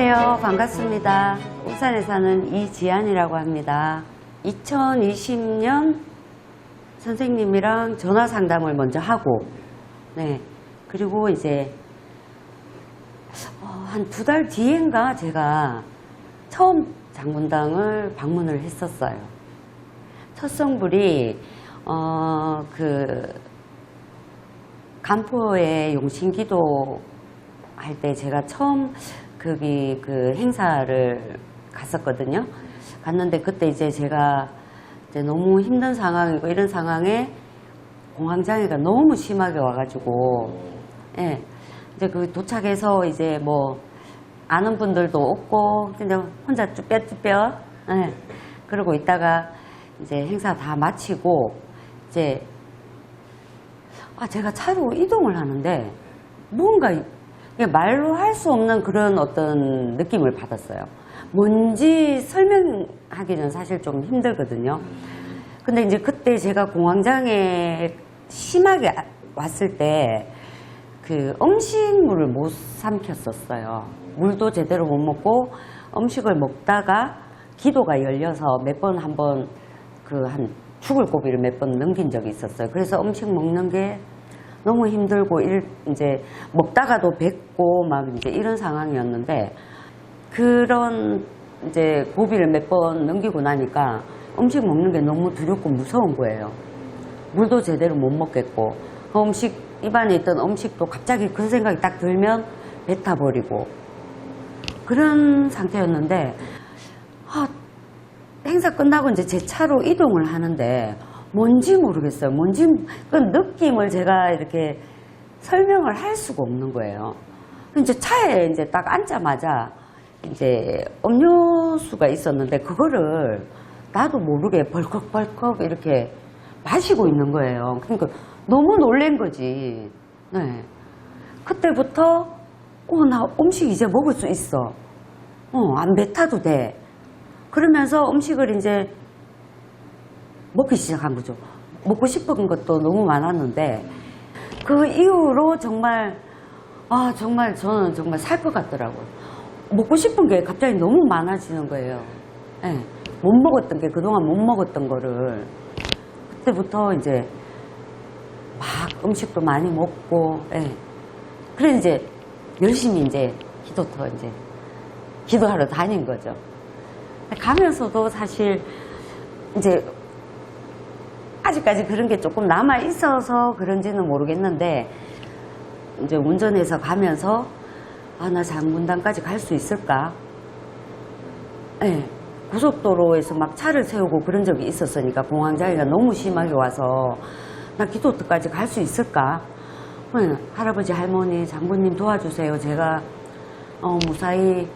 안녕하세요. 반갑습니다. 울산에 사는 이지안이라고 합니다. 2020년 선생님이랑 전화 상담을 먼저 하고, 네. 그리고 이제, 한 2달 뒤인가 제가 처음 장문당을 방문을 했었어요. 첫 성불이, 간포의 용신기도 할 때 제가 처음 거기 그 행사를 갔었거든요. 갔는데 그때 이제 제가 이제 너무 힘든 상황이고 이런 상황에 공황장애가 너무 심하게 와가지고, 예. 이제 그 도착해서 이제 뭐 아는 분들도 없고 그냥 혼자 쭈뼛쭈뼛, 예. 그러고 있다가 이제 행사 다 마치고 이제 제가 차로 이동을 하는데 뭔가 말로 할 수 없는 그런 어떤 느낌을 받았어요. 뭔지 설명하기는 사실 좀 힘들거든요. 근데 이제 그때 제가 공황장애 심하게 왔을 때 그 음식물을 못 삼켰었어요. 물도 제대로 못 먹고 음식을 먹다가 기도가 열려서 몇 번 한 죽을 고비를 몇 번 넘긴 적이 있었어요. 그래서 음식 먹는 게 너무 힘들고 이제 먹다가도 뱉고 막 이제 이런 상황이었는데, 그런 이제 고비를 몇 번 넘기고 나니까 음식 먹는 게 너무 두렵고 무서운 거예요. 물도 제대로 못 먹겠고, 그 입안에 있던 음식도 갑자기 그 생각이 딱 들면 뱉어버리고 그런 상태였는데, 행사 끝나고 이제 제 차로 이동을 하는데 뭔지 모르겠어요. 그 느낌을 제가 이렇게 설명을 할 수가 없는 거예요. 이제 차에 이제 딱 앉자마자 이제 음료수가 있었는데 그거를 나도 모르게 벌컥벌컥 이렇게 마시고 있는 거예요. 그러니까 너무 놀란 거지. 네. 그때부터 나 음식 이제 먹을 수 있어. 안 뱉어도 돼. 그러면서 음식을 이제 먹기 시작한 거죠. 먹고 싶은 것도 너무 많았는데, 그 이후로 정말 저는 정말 살 것 같더라고요. 먹고 싶은 게 갑자기 너무 많아지는 거예요. 네. 못 먹었던 게, 그동안 못 먹었던 거를 그때부터 이제 막 음식도 많이 먹고, 네. 그래 이제 열심히 이제 기도하러 다닌 거죠. 가면서도 사실 이제 아직까지 그런 게 조금 남아 있어서 그런지는 모르겠는데, 이제 운전해서 가면서 나 장문당까지 갈 수 있을까? 네. 고속도로에서 막 차를 세우고 그런 적이 있었으니까 공황장애가 너무 심하게 와서 나 기도터까지 갈 수 있을까? 할아버지 할머니 장모님 도와주세요. 제가 무사히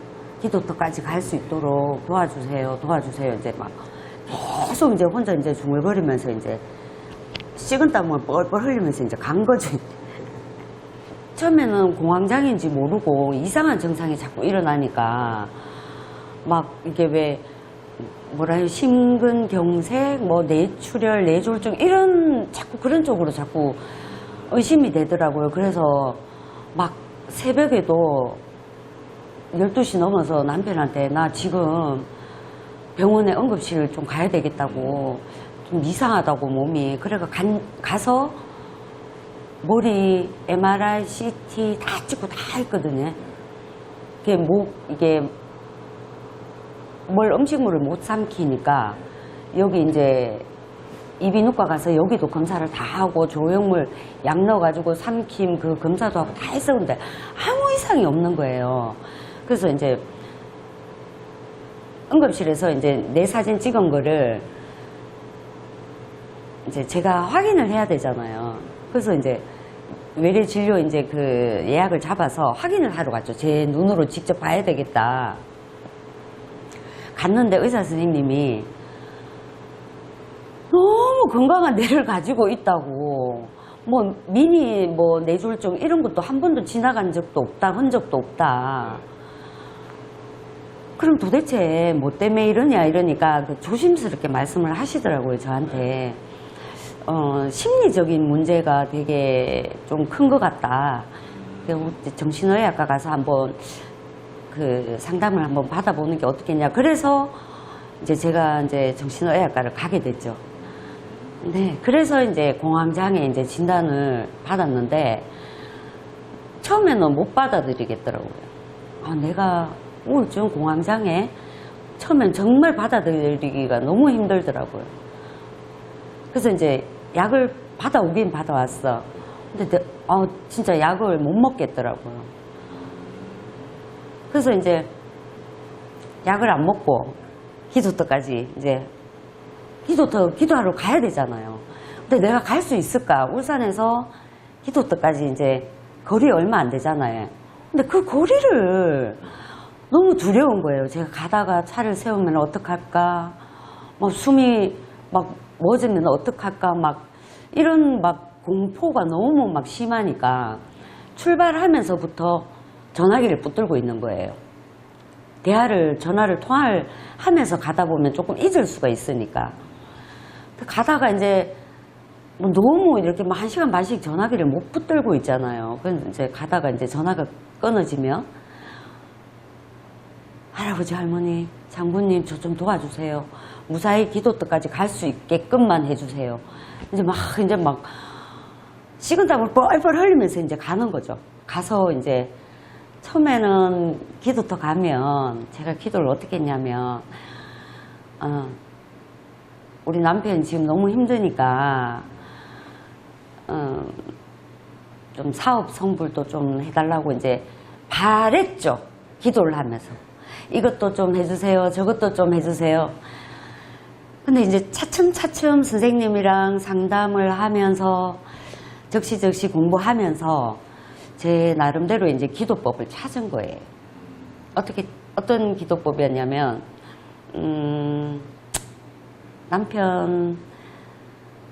기도터까지 갈 수 있도록 도와주세요. 이제 막 계속 이제 혼자 이제 중얼거리면서 이제 식은땀을 뻘뻘 흘리면서 이제 간 거지. 처음에는 공황장애인지 모르고 이상한 증상이 자꾸 일어나니까 막 이게 왜 심근경색, 뇌출혈, 뇌졸중 자꾸 그런 쪽으로 자꾸 의심이 되더라고요. 그래서 막 새벽에도 12시 넘어서 남편한테 나 지금 병원에 응급실 좀 가야 되겠다고, 좀 이상하다고 몸이. 그래가 가서 머리 MRI, CT 다 찍고 다 했거든요. 이게 음식물을 못 삼키니까 여기 이제 이비인후과 가서 여기도 검사를 다 하고 조형물 약 넣어가지고 삼킴 그 검사도 하고 다 했었는데 아무 이상이 없는 거예요. 그래서 이제 응급실에서 이제 내 사진 찍은 거를 이제 제가 확인을 해야 되잖아요. 그래서 이제 외래 진료 이제 그 예약을 잡아서 확인을 하러 갔죠. 제 눈으로 직접 봐야 되겠다. 갔는데 의사 선생님이 너무 건강한 뇌를 가지고 있다고, 미니 뇌졸중 이런 것도 한 번도 지나간 적도 없다, 흔적도 없다. 그럼 도대체 뭐 때문에 이러냐 이러니까 조심스럽게 말씀을 하시더라고요, 저한테. 심리적인 문제가 되게 좀 큰 것 같다. 정신의학과 가서 한번 그 상담을 한번 받아보는 게 어떻겠냐. 그래서 이제 제가 이제 정신의학과를 가게 됐죠. 네, 그래서 이제 공황장애 이제 진단을 받았는데 처음에는 못 받아들이겠더라고요. 아, 내가 우울증, 공황장애 처음엔 정말 받아들이기가 너무 힘들더라고요. 그래서 이제 약을 받아오긴 받아왔어. 근데 진짜 약을 못 먹겠더라고요. 그래서 이제 약을 안 먹고 기도터까지 이제 기도하러 가야 되잖아요. 근데 내가 갈 수 있을까? 울산에서 기도터까지 이제 거리 얼마 안 되잖아요. 근데 그 거리를 너무 두려운 거예요. 제가 가다가 차를 세우면 어떡할까? 막 숨이 막 멎으면 어떡할까? 막 이런 막 공포가 너무 막 심하니까 출발하면서부터 전화기를 붙들고 있는 거예요. 통화를 하면서 가다 보면 조금 잊을 수가 있으니까. 가다가 이제 뭐 너무 이렇게 뭐 1시간 반씩 전화기를 못 붙들고 있잖아요. 그래서 이제 가다가 이제 전화가 끊어지면 할아버지, 할머니, 장군님 저 좀 도와주세요. 무사히 기도터까지 갈 수 있게끔만 해주세요. 이제 막 식은땀을 뻘뻘 흘리면서 이제 가는 거죠. 가서 이제 처음에는 기도터 가면 제가 기도를 어떻게 했냐면 우리 남편이 지금 너무 힘드니까 좀 사업 성불도 좀 해달라고 이제 바랬죠. 기도를 하면서 이것도 좀 해주세요, 저것도 좀 해주세요. 근데 이제 차츰차츰 선생님이랑 상담을 하면서 적시적시 공부하면서 제 나름대로 이제 기도법을 찾은 거예요. 어떤 기도법이었냐면 남편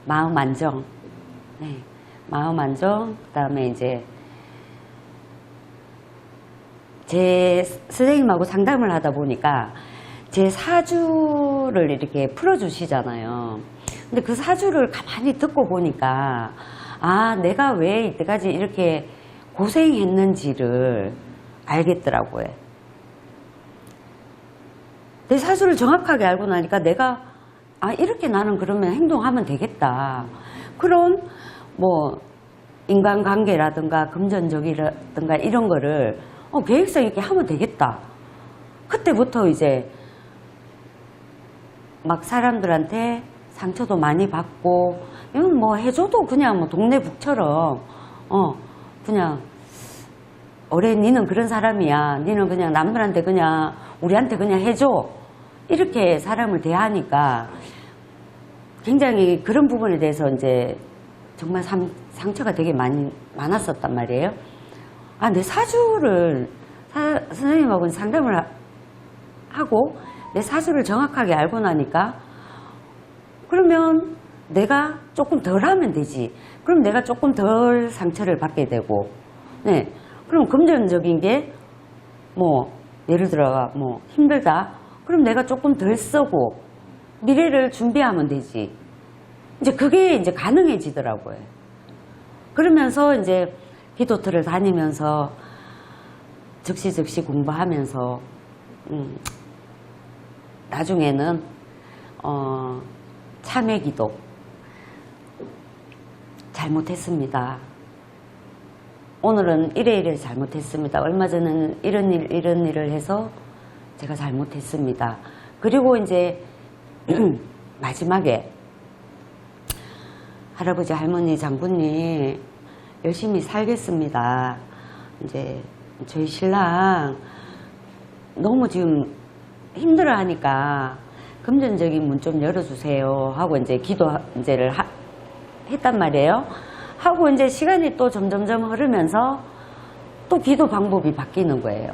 마음 안정, 네, 마음 안정. 그다음에 이제 제 선생님하고 상담을 하다 보니까 제 사주를 이렇게 풀어주시잖아요. 근데 그 사주를 가만히 듣고 보니까 아, 내가 왜 이때까지 이렇게 고생했는지를 알겠더라고요. 내 사주를 정확하게 알고 나니까 내가 이렇게 나는 그러면 행동하면 되겠다. 그런 뭐 인간관계라든가 금전적이라든가 이런 거를 계획성 있게 하면 되겠다. 그때부터 이제 막 사람들한테 상처도 많이 받고 이건 뭐 해줘도 그냥 뭐 동네 북처럼 그냥 올해 니는 그런 사람이야. 니는 그냥 남들한테 그냥 우리한테 그냥 해줘. 이렇게 사람을 대하니까 굉장히 그런 부분에 대해서 이제 정말 상처가 되게 많았었단 말이에요. 내 사주를 선생님하고 상담을 하고 내 사주를 정확하게 알고 나니까 그러면 내가 조금 덜 하면 되지. 그럼 내가 조금 덜 상처를 받게 되고, 네. 그럼 금전적인 게 뭐 예를 들어 뭐 힘들다. 그럼 내가 조금 덜 쓰고 미래를 준비하면 되지. 이제 그게 이제 가능해지더라고요. 그러면서 이제 기도터를 다니면서 적시적시 공부하면서 나중에는 참회기도 잘못했습니다. 오늘은 이래 잘못했습니다. 얼마 전에는 이런 일을 해서 제가 잘못했습니다. 그리고 이제 마지막에 할아버지, 할머니, 장군님 열심히 살겠습니다. 이제 저희 신랑 너무 지금 힘들어하니까 금전적인 문 좀 열어주세요 하고 이제 기도를 했단 말이에요. 하고 이제 시간이 또 점점점 흐르면서 또 기도 방법이 바뀌는 거예요.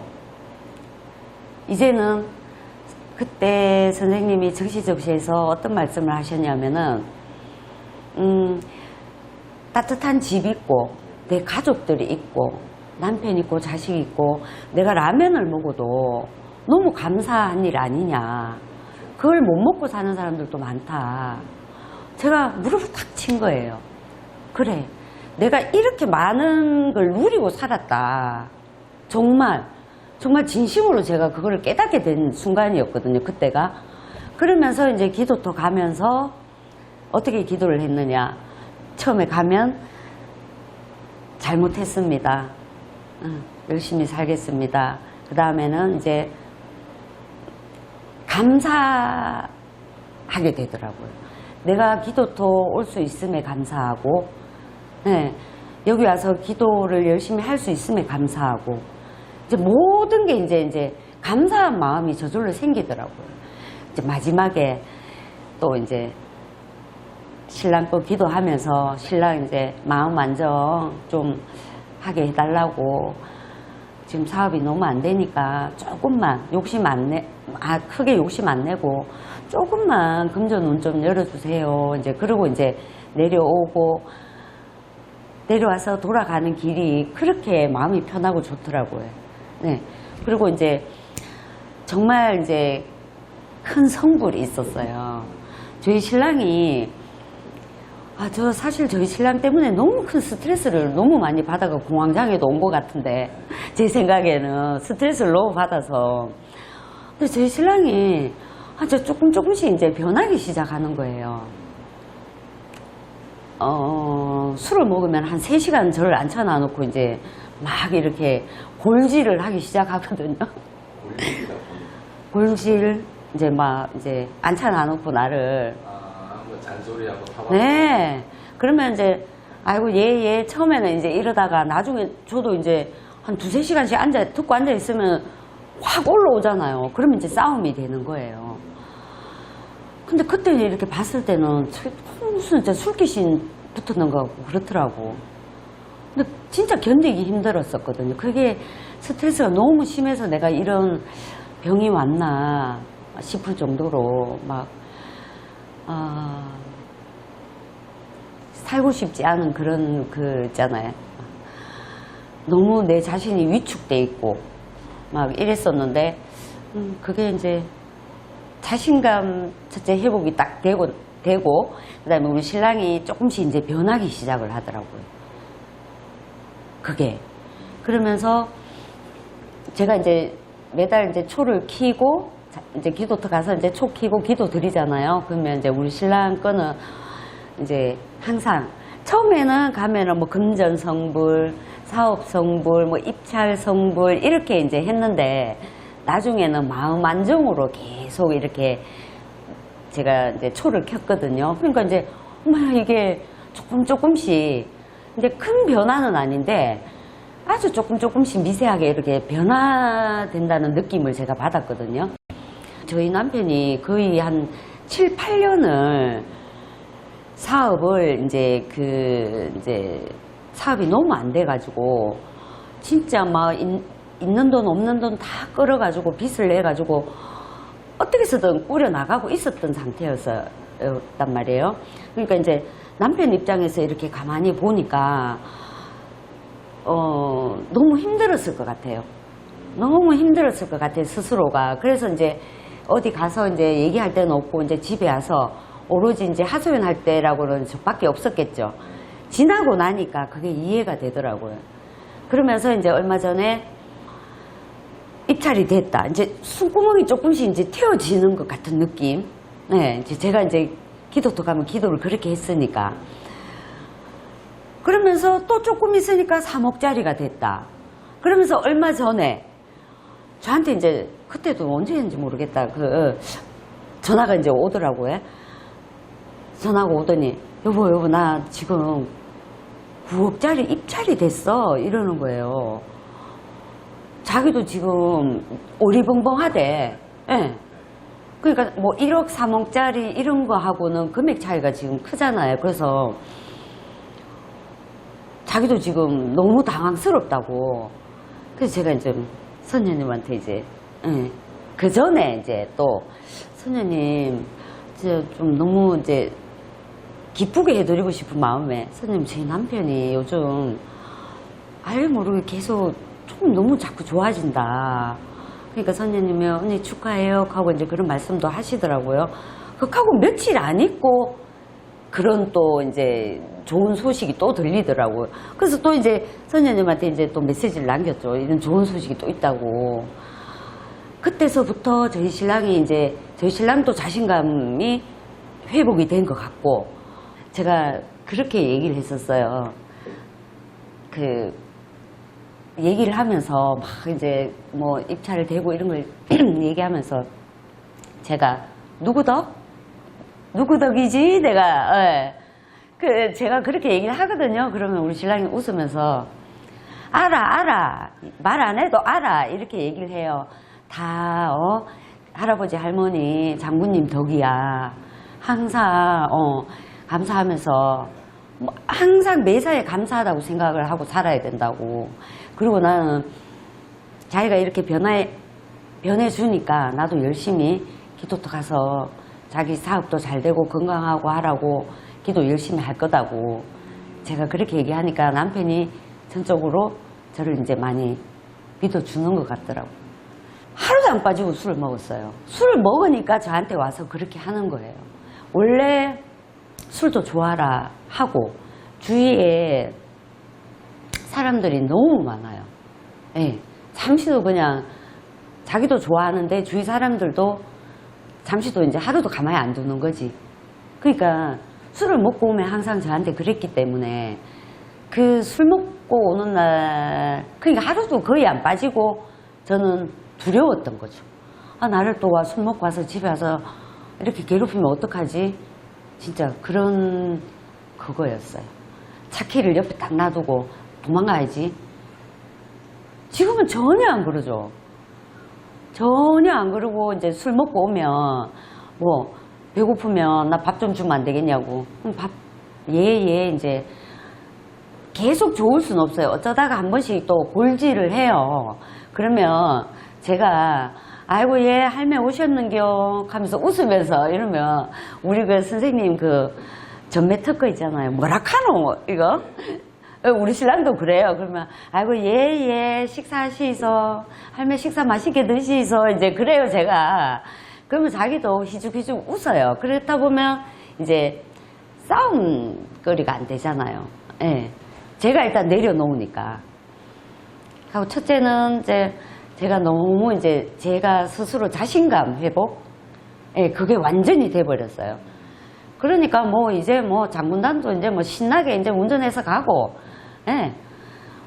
이제는 그때 선생님이 적시적시해서 어떤 말씀을 하셨냐면은 따뜻한 집 있고 내 가족들이 있고 남편 있고 자식 있고 내가 라면을 먹어도 너무 감사한 일 아니냐. 그걸 못 먹고 사는 사람들도 많다. 제가 무릎을 탁 친 거예요. 그래, 내가 이렇게 많은 걸 누리고 살았다. 정말 정말 진심으로 제가 그거를 깨닫게 된 순간이었거든요, 그때가. 그러면서 이제 기도터 가면서 어떻게 기도를 했느냐. 처음에 가면 잘못했습니다. 열심히 살겠습니다. 그 다음에는 이제 감사하게 되더라고요. 내가 기도터 올 수 있음에 감사하고, 네, 여기 와서 기도를 열심히 할 수 있음에 감사하고, 이제 모든 게 이제 감사한 마음이 저절로 생기더라고요. 이제 마지막에 또 이제 신랑 또 기도하면서 신랑 이제 마음 안정 좀 하게 해달라고, 지금 사업이 너무 안 되니까 조금만 크게 욕심 안 내고 조금만 금전운 좀 열어주세요. 이제 그러고 이제 내려와서 돌아가는 길이 그렇게 마음이 편하고 좋더라고요. 네. 그리고 이제 정말 이제 큰 성불이 있었어요. 저희 신랑이 저 사실 저희 신랑 때문에 너무 큰 스트레스를 너무 많이 받아가 공황장애도 온 것 같은데, 제 생각에는 스트레스를 너무 받아서. 근데 저희 신랑이 조금씩 이제 변하기 시작하는 거예요. 술을 먹으면 한 3시간 저를 앉혀놔 놓고 이제 막 이렇게 골질을 하기 시작하거든요. 골질, 이제 막 이제 앉혀놔 놓고 나를. 잔소리하고 타박. 네. 그러면 이제, 아이고, 얘, 처음에는 이제 이러다가 나중에 저도 이제 한 2~3시간씩 듣고 앉아있으면 확 올라오잖아요. 그러면 이제 싸움이 되는 거예요. 근데 그때 이렇게 봤을 때는 무슨 진짜 술귀신 붙었는 거 같고 그렇더라고. 근데 진짜 견디기 힘들었었거든요. 그게 스트레스가 너무 심해서 내가 이런 병이 왔나 싶을 정도로 막, 살고 싶지 않은 그런 있잖아요. 너무 내 자신이 위축돼 있고 막 이랬었는데, 그게 이제 자신감 첫째 회복이 딱 되고 그다음에 우리 신랑이 조금씩 이제 변하기 시작을 하더라고요. 그게. 그러면서 제가 이제 매달 이제 초를 키고 이제 기도터 가서 이제 초 키고 기도 드리잖아요. 그러면 이제 우리 신랑 거는 이제 항상 처음에는 가면은 뭐 금전 성불, 사업 성불, 뭐 입찰 성불 이렇게 이제 했는데, 나중에는 마음 안정으로 계속 이렇게 제가 이제 초를 켰거든요. 그러니까 이제 이게 조금씩 이제 큰 변화는 아닌데 아주 조금씩 미세하게 이렇게 변화된다는 느낌을 제가 받았거든요. 저희 남편이 거의 한 7~8년을 사업을 이제 사업이 너무 안 돼가지고 진짜 막 있는 돈 없는 돈 다 끌어가지고 빚을 내가지고 어떻게 해서든 꾸려나가고 있었던 상태였단 말이에요. 그러니까 이제 남편 입장에서 이렇게 가만히 보니까 너무 힘들었을 것 같아요. 너무 힘들었을 것 같아요, 스스로가. 그래서 이제 어디 가서 이제 얘기할 데는 없고 이제 집에 와서 오로지 이제 하소연할 때라고는 저밖에 없었겠죠. 지나고 나니까 그게 이해가 되더라고요. 그러면서 이제 얼마 전에 입찰이 됐다. 이제 숨구멍이 조금씩 이제 틔워지는 것 같은 느낌. 네, 이제 제가 이제 기도터 가면 기도를 그렇게 했으니까. 그러면서 또 조금 있으니까 3억짜리가 됐다. 그러면서 얼마 전에 저한테 이제 그때도 언제인지 모르겠다. 전화가 이제 오더라고요. 전화가 오더니 여보 나 지금 9억짜리 입찰이 됐어 이러는 거예요. 자기도 지금 오리벙벙하대. 예. 그러니까 뭐 1억 3억짜리 이런 거 하고는 금액 차이가 지금 크잖아요. 그래서 자기도 지금 너무 당황스럽다고. 그래서 제가 이제 선녀님한테 이제 그 전에 이제 또 선녀님 이제 좀 너무 이제 기쁘게 해드리고 싶은 마음에, 선생님 제 남편이 요즘 알게 모르게 계속 좀 너무 자꾸 좋아진다. 그러니까 선생님이 언니 축하해요 하고 이제 그런 말씀도 하시더라고요. 그하고 며칠 안 있고 그런 또 이제 좋은 소식이 또 들리더라고요. 그래서 또 이제 선녀님한테 이제 또 메시지를 남겼죠. 이런 좋은 소식이 또 있다고. 그때서부터 저희 신랑도 자신감이 회복이 된 것 같고, 제가 그렇게 얘기를 했었어요. 그, 얘기를 하면서 막 이제 뭐 입찰을 대고 이런 걸 얘기하면서 제가 누구 덕이지? 내가, 예. 제가 그렇게 얘기를 하거든요. 그러면 우리 신랑이 웃으면서 알아. 말 안 해도 알아. 이렇게 얘기를 해요. 다, 할아버지, 할머니, 장군님 덕이야. 항상, 감사하면서, 뭐 항상 매사에 감사하다고 생각을 하고 살아야 된다고. 그리고 나는 자기가 이렇게 변해주니까 나도 열심히 기도도 가서 자기 사업도 잘 되고 건강하고 하라고 기도 열심히 할 거다고. 제가 그렇게 얘기하니까 남편이 전적으로 저를 이제 많이 믿어주는 것 같더라고. 하루도 안 빠지고 술을 먹었어요. 술을 먹으니까 저한테 와서 그렇게 하는 거예요. 원래 술도 좋아라 하고 주위에 사람들이 너무 많아요. 예, 잠시도 그냥 자기도 좋아하는데 주위 사람들도 잠시도 이제 하루도 가만히 안 두는 거지. 그러니까 술을 먹고 오면 항상 저한테 그랬기 때문에 그 술 먹고 오는 날, 그러니까 하루도 거의 안 빠지고 저는 두려웠던 거죠. 아, 나를 또 술 먹고 와서 집에 와서 이렇게 괴롭히면 어떡하지? 진짜 그런 그거였어요. 차 키를 옆에 딱 놔두고 도망가야지. 지금은 전혀 안 그러죠. 전혀 안 그러고 이제 술 먹고 오면 뭐 배고프면 나 밥 좀 주면 안 되겠냐고. 그럼 밥 이제 계속 좋을 수는 없어요. 어쩌다가 한 번씩 또 골지를 해요. 그러면 제가 아이고 얘 할매 오셨는겨 하면서 웃으면서 이러면 우리 그 선생님 그 전매 특허 있잖아요. 뭐라 카노 이거? 우리 신랑도 그래요. 그러면 아이고 얘 식사하시소. 할매 식사 맛있게 드시소. 이제 그래요 제가. 그러면 자기도 희죽희죽 웃어요. 그렇다 보면 이제 싸움거리가 안 되잖아요. 예. 제가 일단 내려놓으니까. 하고 첫째는 이제 제가 너무 이제 제가 스스로 자신감 회복? 예, 그게 완전히 돼버렸어요. 그러니까 뭐 이제 뭐 장군단도 이제 뭐 신나게 이제 운전해서 가고, 예.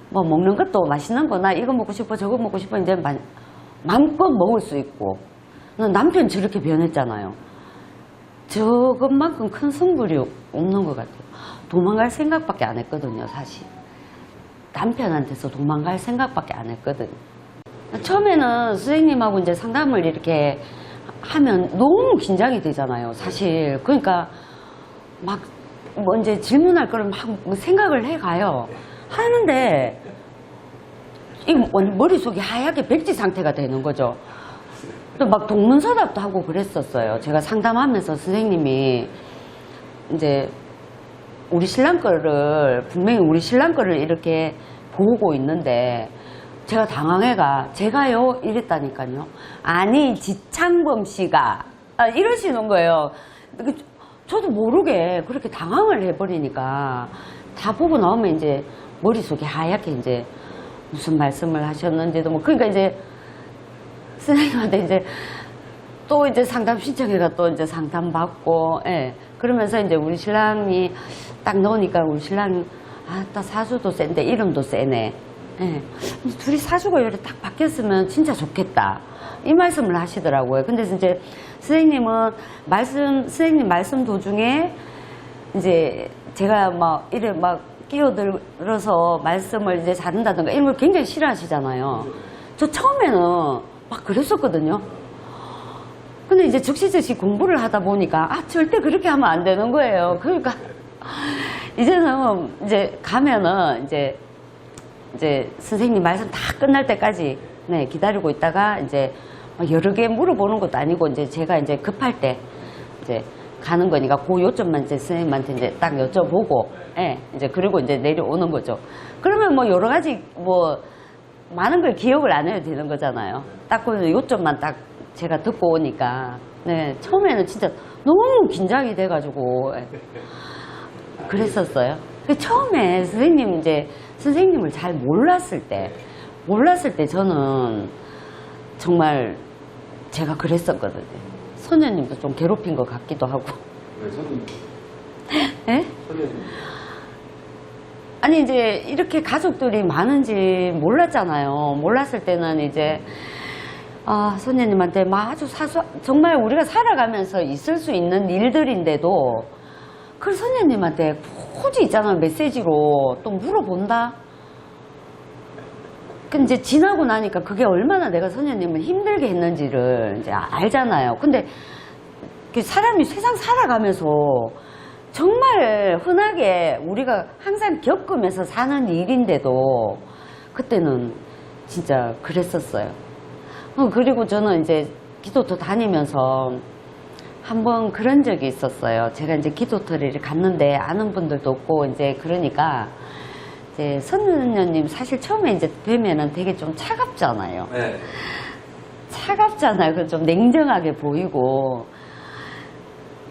뭐 먹는 것도 맛있는 거나 이거 먹고 싶어 저거 먹고 싶어 이제 마음껏 먹을 수 있고. 남편 저렇게 변했잖아요. 저것만큼 큰 승부리 없는 것 같아요. 도망갈 생각밖에 안 했거든요, 사실. 남편한테서 도망갈 생각밖에 안 했거든요. 처음에는 선생님하고 이제 상담을 이렇게 하면 너무 긴장이 되잖아요, 사실. 그러니까 막 뭐 이제 질문할 거를 막 생각을 해 가요. 하는데 이 머릿속이 하얗게 백지 상태가 되는 거죠. 또 막 동문서답도 하고 그랬었어요. 제가 상담하면서 선생님이 이제 우리 신랑 거를 분명히 우리 신랑 거를 이렇게 보고 있는데 제가 당황해가 제가요 이랬다니까요. 아니 지창범 씨가 이러시는 거예요. 저도 모르게 그렇게 당황을 해버리니까 다 보고 나오면 이제 머릿속이 하얗게 이제 무슨 말씀을 하셨는지도 뭐 그러니까 이제 선생님한테 이제 또 이제 상담 신청해가 또 이제 상담 받고, 예. 그러면서 이제 우리 신랑이 딱 넣으니까 우리 신랑이 딱 사수도 센데 이름도 세네. 예. 둘이 사수가 이렇게 딱 바뀌었으면 진짜 좋겠다. 이 말씀을 하시더라고요. 근데 이제 선생님은 선생님 말씀 도중에 이제 제가 막 이래 막 끼어들어서 말씀을 이제 자른다든가 이런 걸 굉장히 싫어하시잖아요. 저 처음에는 막 그랬었거든요. 근데 이제 즉시 공부를 하다 보니까 절대 그렇게 하면 안 되는 거예요. 그러니까 이제는 이제 가면은 이제 선생님 말씀 다 끝날 때까지 네, 기다리고 있다가 이제 여러 개 물어보는 것도 아니고 이제 제가 이제 급할 때 이제 가는 거니까 그 요점만 이제 선생님한테 이제 딱 여쭤보고, 예, 이제 그리고 이제 내려오는 거죠. 그러면 뭐 여러 가지 뭐 많은 걸 기억을 안 해도 되는 거잖아요. 딱 그 요점만 딱 제가 듣고 오니까, 네, 처음에는 진짜 너무 긴장이 돼가지고, 그랬었어요. 처음에 선생님을 잘 몰랐을 때 저는 정말 제가 그랬었거든요. 소녀님도 좀 괴롭힌 것 같기도 하고. 왜 손님? 예? 손님. 아니, 이제 이렇게 가족들이 많은지 몰랐잖아요. 몰랐을 때는 이제, 선생님한테 막 아주 정말 우리가 살아가면서 있을 수 있는 일들인데도, 그걸 선생님한테 굳이 있잖아, 메시지로 또 물어본다? 근데 이제 지나고 나니까 그게 얼마나 내가 선생님을 힘들게 했는지를 이제 알잖아요. 근데 사람이 세상 살아가면서 정말 흔하게 우리가 항상 겪으면서 사는 일인데도 그때는 진짜 그랬었어요. 그리고 저는 이제 기도터 다니면서 한번 그런 적이 있었어요. 제가 이제 기도터를 갔는데 아는 분들도 없고 이제 그러니까 이제 선녀님 사실 처음에 이제 뵈면은 되게 좀 차갑잖아요. 네. 차갑잖아요. 그 좀 냉정하게 보이고.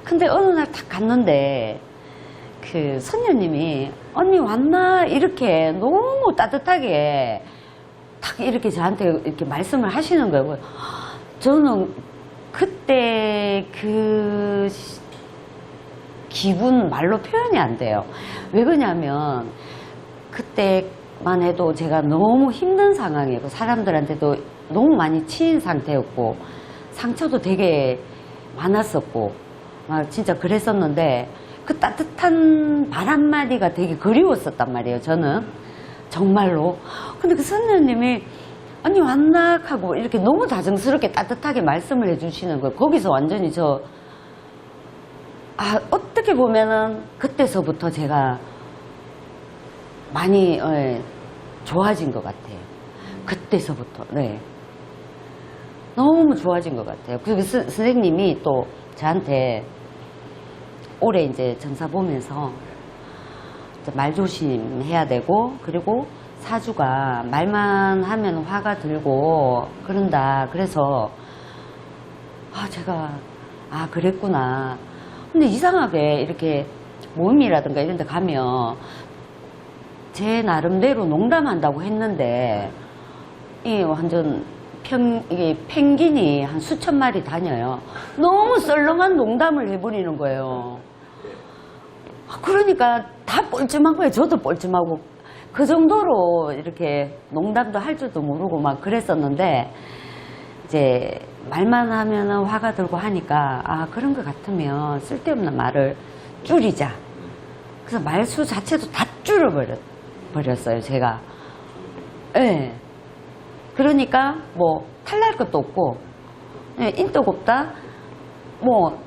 근데 어느 날 딱 갔는데 그 선녀님이 언니 왔나 이렇게 너무 따뜻하게 딱 이렇게 저한테 이렇게 말씀을 하시는 거예요. 저는 그때 그 기분 말로 표현이 안 돼요. 왜 그러냐면 그때만 해도 제가 너무 힘든 상황이고 사람들한테도 너무 많이 치인 상태였고 상처도 되게 많았었고 막 진짜 그랬었는데 그 따뜻한 말 한마디가 되게 그리웠었단 말이에요. 저는 정말로. 근데 그 선녀님이 아니 왔나 하고 이렇게 너무 다정스럽게 따뜻하게 말씀을 해주시는 거예요. 거기서 완전히 어떻게 보면은 그때서부터 제가 많이 좋아진 것 같아요. 그때서부터. 네. 너무 좋아진 것 같아요. 그리고 선생님이 또 저한테 올해 이제 전사 보면서 이제 말 조심해야 되고 그리고 사주가 말만 하면 화가 들고 그런다. 그래서 제가 그랬구나. 근데 이상하게 이렇게 모임이라든가 이런 데 가면 제 나름대로 농담한다고 했는데 이 완전 이게 펭귄이 한 수천 마리 다녀요. 너무 썰렁한 농담을 해버리는 거예요. 그러니까 다 뻘쭘한 거예요. 저도 뻘쭘하고 그 정도로 이렇게 농담도 할 줄도 모르고 막 그랬었는데 이제 말만 하면은 화가 들고 하니까 그런 것 같으면 쓸데없는 말을 줄이자. 그래서 말수 자체도 다 줄여버렸어요, 제가. 예. 네. 그러니까 뭐 탈날 것도 없고 인덕 없다 뭐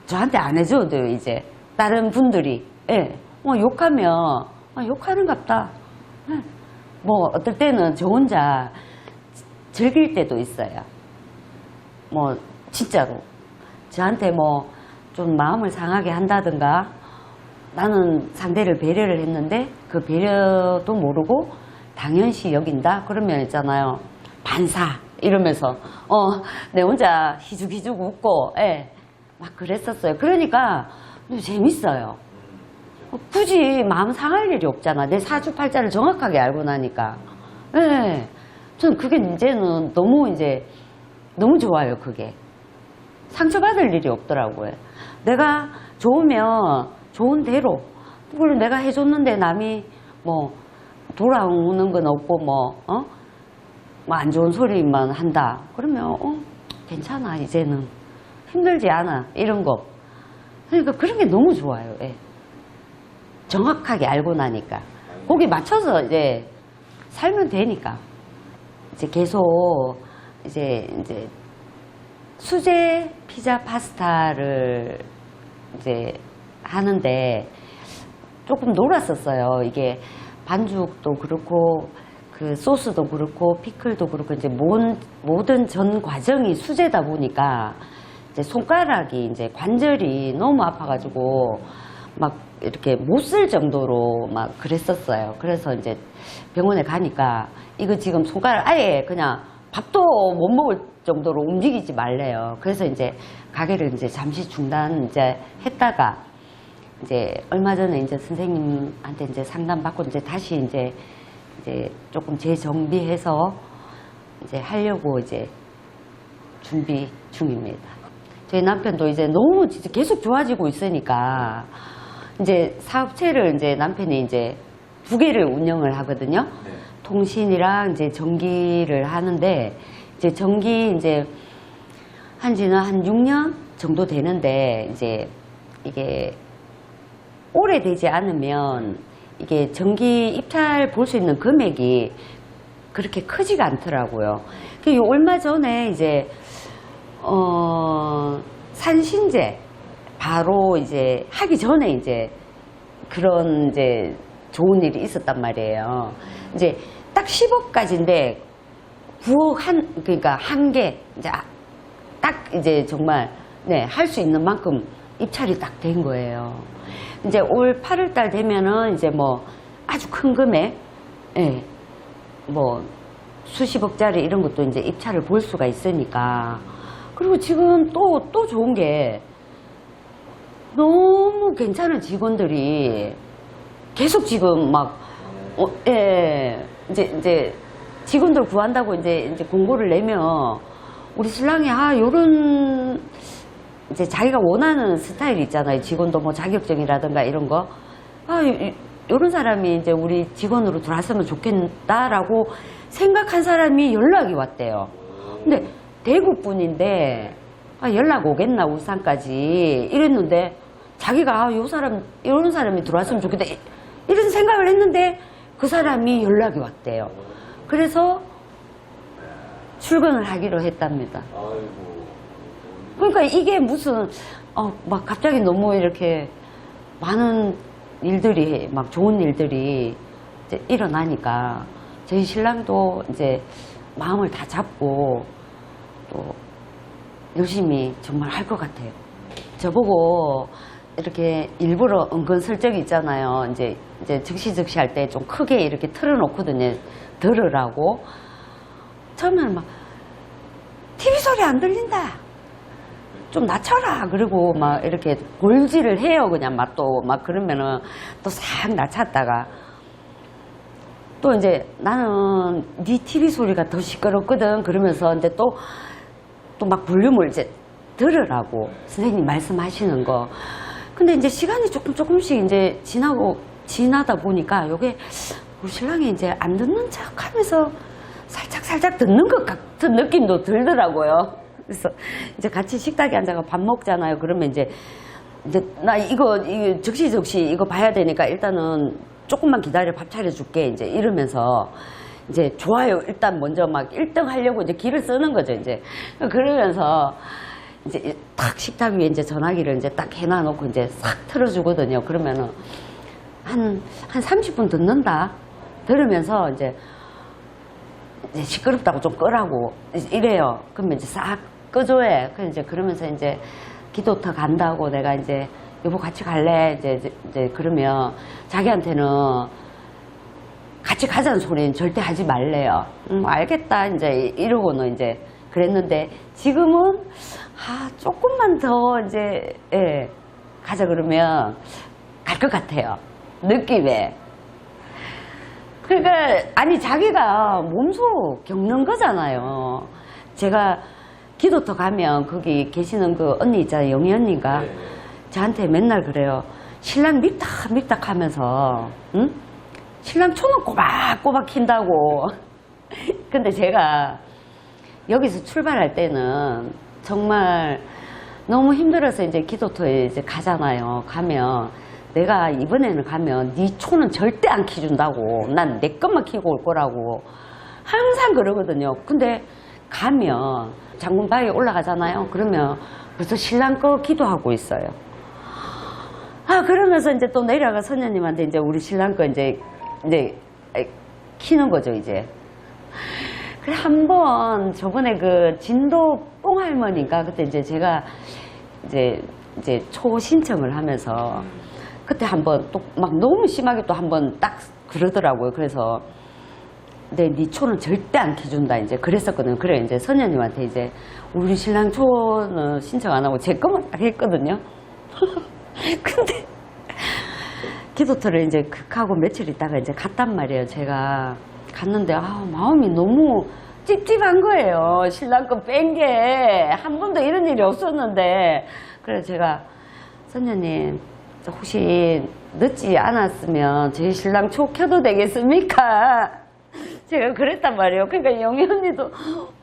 저한테 안 해줘도 이제 다른 분들이 뭐 욕하면 욕하는갑다. 뭐 어떨 때는 저 혼자 즐길 때도 있어요. 뭐 진짜로 저한테 뭐 좀 마음을 상하게 한다든가 나는 상대를 배려를 했는데 그 배려도 모르고 당연시 여긴다? 그러면 있잖아요. 반사! 이러면서, 내 혼자 희죽희죽 웃고, 막 그랬었어요. 그러니까, 재밌어요. 굳이 마음 상할 일이 없잖아. 내 사주팔자를 정확하게 알고 나니까. 저는 그게 이제는 너무 좋아요, 그게. 상처받을 일이 없더라고요. 내가 좋으면 좋은 대로, 물론 내가 해줬는데 남이 돌아오는 건 없고 안 좋은 소리만 한다. 그러면 괜찮아 이제는 힘들지 않아 이런 거. 그러니까 그런 게 너무 좋아요. 정확하게 알고 나니까 거기 맞춰서 이제 살면 되니까 이제 계속 이제 수제 피자 파스타를 이제 하는데 조금 놀았었어요. 이게 반죽도 그렇고 그 소스도 그렇고 피클도 그렇고 이제 모든 전 과정이 수제다 보니까 이제 손가락이 이제 관절이 너무 아파가지고 막 이렇게 못 쓸 정도로 막 그랬었어요. 그래서 이제 병원에 가니까 이거 지금 손가락 아예 그냥 밥도 못 먹을 정도로 움직이지 말래요. 그래서 이제 가게를 이제 잠시 중단 이제 했다가 이제 얼마 전에 이제 선생님한테 이제 상담받고 이제 다시 이제 조금 재정비해서 이제 하려고 이제 준비 중입니다. 저희 남편도 이제 너무 진짜 계속 좋아지고 있으니까 이제 사업체를 이제 남편이 이제 2개를 운영을 하거든요. 네. 통신이랑 이제 전기를 하는데 이제 전기 이제 한지는 한 6년 정도 되는데 이제 이게 오래되지 않으면 이게 전기 입찰 볼 수 있는 금액이 그렇게 크지가 않더라고요. 얼마 전에 이제 산신제 바로 이제 하기 전에 이제 그런 이제 좋은 일이 있었단 말이에요. 이제 딱 10억까지인데 9억 그러니까 한 개 이제 딱 이제 정말 네, 할 수 있는 만큼 입찰이 딱 된 거예요. 이제 올 8월 달 되면은 이제 뭐 아주 큰 금액, 예, 뭐 수십억짜리 이런 것도 이제 입찰을 볼 수가 있으니까. 그리고 지금 또 좋은 게 너무 괜찮은 직원들이 계속 지금 막, 예, 이제 직원들 구한다고 이제 공고를 내면 우리 신랑이 요런 이제 자기가 원하는 스타일 있잖아요. 직원도 뭐 자격증이라든가 이런 거. 요런 사람이 이제 우리 직원으로 들어왔으면 좋겠다라고 생각한 사람이 연락이 왔대요. 근데 대구 분인데 연락 오겠나 울산까지 이랬는데 자기가 이런 사람이 들어왔으면 좋겠다 이런 생각을 했는데 그 사람이 연락이 왔대요. 그래서 출근을 하기로 했답니다. 아이고. 그러니까 이게 무슨 막 갑자기 너무 이렇게 많은 일들이 막 좋은 일들이 이제 일어나니까 저희 신랑도 이제 마음을 다 잡고 또 열심히 정말 할 것 같아요. 저보고 이렇게 일부러 은근슬쩍 있잖아요. 이제 즉시 할 때 좀 크게 이렇게 틀어놓거든요. 들으라고. 처음에는 막 TV 소리 안 들린다. 좀 낮춰라. 그리고 막 이렇게 골질을 해요. 그냥 막 그러면은 또 싹 낮췄다가 또 이제 나는 네 TV 소리가 더 시끄럽거든. 그러면서 이제 또 막 볼륨을 이제 들으라고 선생님 말씀하시는 거. 근데 이제 시간이 조금씩 이제 지나다 보니까 요게 우리 신랑이 이제 안 듣는 척 하면서 살짝 듣는 것 같은 느낌도 들더라고요. 그래서 이제 같이 식탁에 앉아서 밥 먹잖아요. 그러면 이제 나 이거 즉시 이거 봐야 되니까 일단은 조금만 기다려 밥 차려줄게. 이제 이러면서 이제 좋아요. 일단 먼저 막 1등 하려고 이제 기를 쓰는 거죠. 이제 그러면서 이제 탁 식탁 위에 이제 전화기를 이제 딱 해놔놓고 이제 싹 틀어주거든요. 그러면은 한 30분 듣는다. 들으면서 이제 시끄럽다고 좀 끄라고 이래요. 그러면 이제 싹 꺼줘요. 그러면서 이제 기도터 간다고 내가 이제 여보 같이 갈래? 이제 그러면 자기한테는 같이 가자는 소리는 절대 하지 말래요. 알겠다. 이제 이러고는 이제 그랬는데 지금은 조금만 더 이제 가자 그러면 갈 것 같아요. 느낌에. 그러니까 아니 자기가 몸소 겪는 거잖아요. 제가 기도터 가면 거기 계시는 그 언니 있잖아요. 영희 언니가 저한테 맨날 그래요. 신랑 밉닥 하면서 응? 신랑 초는 꼬박꼬박 킨다고. 근데 제가 여기서 출발할 때는 정말 너무 힘들어서 이제 기도터에 이제 가잖아요. 가면 내가 이번에는 가면 네 초는 절대 안 키준다고. 난 내 것만 키고 올 거라고. 항상 그러거든요. 근데 가면 장군바위에 올라가잖아요. 그러면 벌써 신랑 거 기도하고 있어요. 그러면서 이제 또 내려가 선녀님한테 이제 우리 신랑 거 이제 키는 거죠, 이제. 그래, 한번 저번에 그 진도 뽕할머니가 그때 이제 제가 이제 초 신청을 하면서 그때 한번 또 막 너무 심하게 또 한번 딱 그러더라고요. 그래서 네 초는 절대 안 키준다 이제 그랬었거든요. 그래 이제 선녀님한테 이제 우리 신랑 초는 신청 안 하고 제 것만 딱 했거든요. 근데 기도터를 이제 극하고 며칠 있다가 이제 갔단 말이에요. 제가 갔는데 마음이 너무 찝찝한 거예요. 신랑 거 뺀 게 한 번도 이런 일이 없었는데. 그래서 제가 선녀님 혹시 늦지 않았으면 저희 신랑 초 켜도 되겠습니까? 제가 그랬단 말이에요. 그러니까 영희 언니도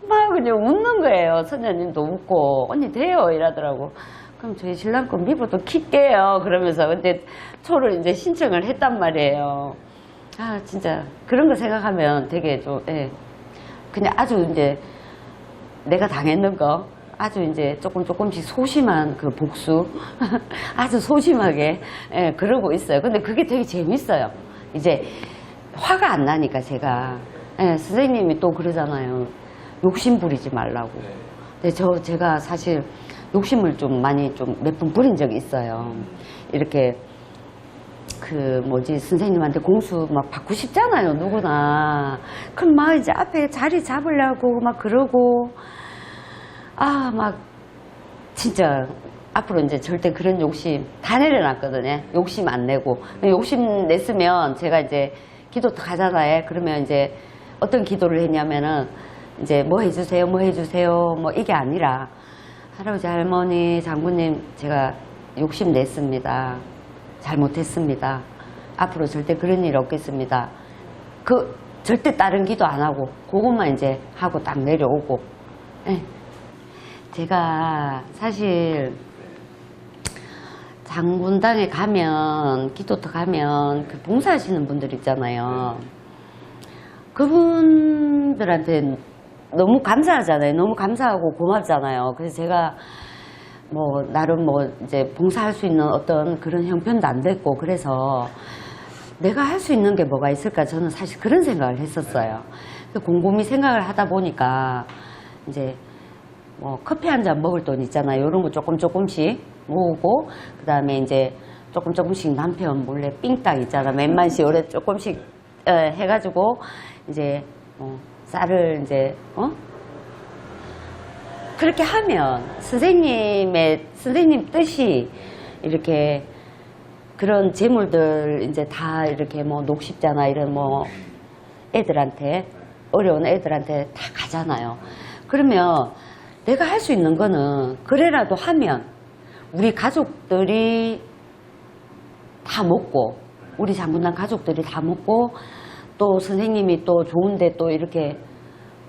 막 그냥 웃는 거예요. 선녀님도 웃고 언니 돼요 이러더라고. 그럼 저희 신랑 거 미부터 킬게요. 그러면서 근데 초를 이제 신청을 했단 말이에요. 아 진짜 그런 거 생각하면 되게 좀 그냥 아주 이제 내가 당했는 거 아주 이제 조금씩 소심한 그 복수 아주 소심하게 그러고 있어요. 근데 그게 되게 재밌어요. 이제 화가 안 나니까 제가 선생님이 또 그러잖아요. 욕심 부리지 말라고. 근데 제가 사실 욕심을 좀 많이 좀 몇 번 부린 적이 있어요. 이렇게 선생님한테 공수 막 받고 싶잖아요, 누구나. 그럼 막 이제 앞에 자리 잡으려고 막 그러고, 막 진짜 앞으로 이제 절대 그런 욕심 다 내려놨거든요. 욕심 안 내고. 욕심 냈으면 제가 이제 기도 가잖아요. 그러면 이제 어떤 기도를 했냐면은 이제 뭐 해주세요, 뭐 이게 아니라 할아버지, 할머니, 장군님 제가 욕심 냈습니다. 잘못했습니다. 앞으로 절대 그런 일 없겠습니다. 절대 다른 기도 안 하고 그것만 이제 하고 딱 내려오고. 제가 사실 장군당에 가면 기도터 가면 그 봉사하시는 분들 있잖아요. 그분들한테 너무 감사하잖아요. 너무 감사하고 고맙잖아요. 그래서 제가 나름 이제 봉사할 수 있는 어떤 그런 형편도 안 됐고, 그래서 내가 할 수 있는 게 뭐가 있을까, 저는 사실 그런 생각을 했었어요. 곰곰이 생각을 하다 보니까 이제 커피 한 잔 먹을 돈 있잖아요. 이런 거 조금씩 모으고, 그 다음에 이제 조금씩 남편 몰래 삥딱 있잖아. 몇만씩 오래 조금씩 해가지고 이제 쌀을 이제 그렇게 하면 선생님 뜻이 이렇게 그런 재물들 이제 다 이렇게 녹십자나 이런 애들한테, 어려운 애들한테 다 가잖아요. 그러면 내가 할 수 있는 거는 그래라도 하면 우리 가족들이 다 먹고, 우리 장군당 가족들이 다 먹고, 또 선생님이 또 좋은데 또 이렇게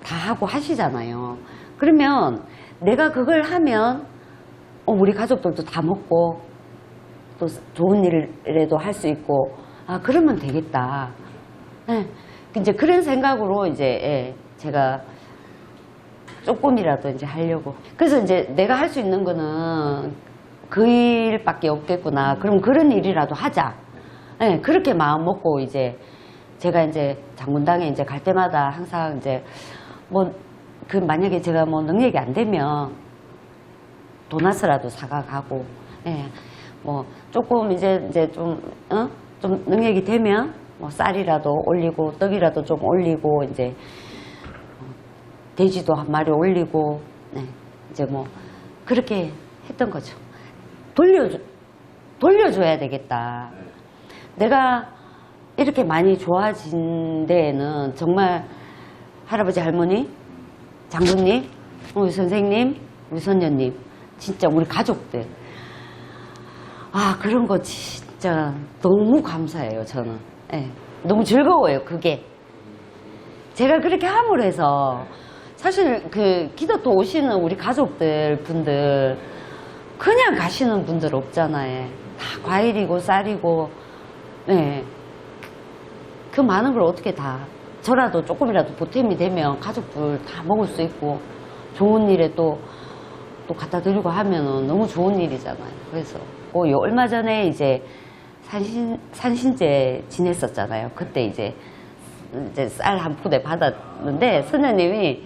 다 하고 하시잖아요. 그러면 내가 그걸 하면 우리 가족들도 다 먹고 또 좋은 일이라도 할 수 있고, 그러면 되겠다. 이제 그런 생각으로 이제 제가 조금이라도 이제 하려고. 그래서 이제 내가 할 수 있는 거는 그 일밖에 없겠구나. 그럼 그런 일이라도 하자. 그렇게 마음 먹고 이제 제가 이제 장군당에 이제 갈 때마다 항상 이제 만약에 제가 능력이 안 되면 도나스라도 사가 가고, 조금 이제 좀 능력이 되면 쌀이라도 올리고 떡이라도 좀 올리고 이제 돼지도 한 마리 올리고, 이제 그렇게 했던 거죠. 돌려줘야 되겠다. 내가 이렇게 많이 좋아진 데에는 정말 할아버지, 할머니, 장군님, 우리 선생님, 우리 선녀님, 진짜 우리 가족들. 그런 거 진짜 너무 감사해요, 저는. 너무 즐거워요, 그게. 제가 그렇게 함으로 해서 사실 기도터 오시는 우리 가족들 분들 그냥 가시는 분들 없잖아요. 다 과일이고 쌀이고, 그 많은 걸 어떻게 다 저라도 조금이라도 보탬이 되면 가족들 다 먹을 수 있고 좋은 일에 또 갖다 드리고 하면은 너무 좋은 일이잖아요. 그래서 얼마 전에 이제 산신제 지냈었잖아요. 그때 이제 쌀 한 푸대 받았는데 선녀님이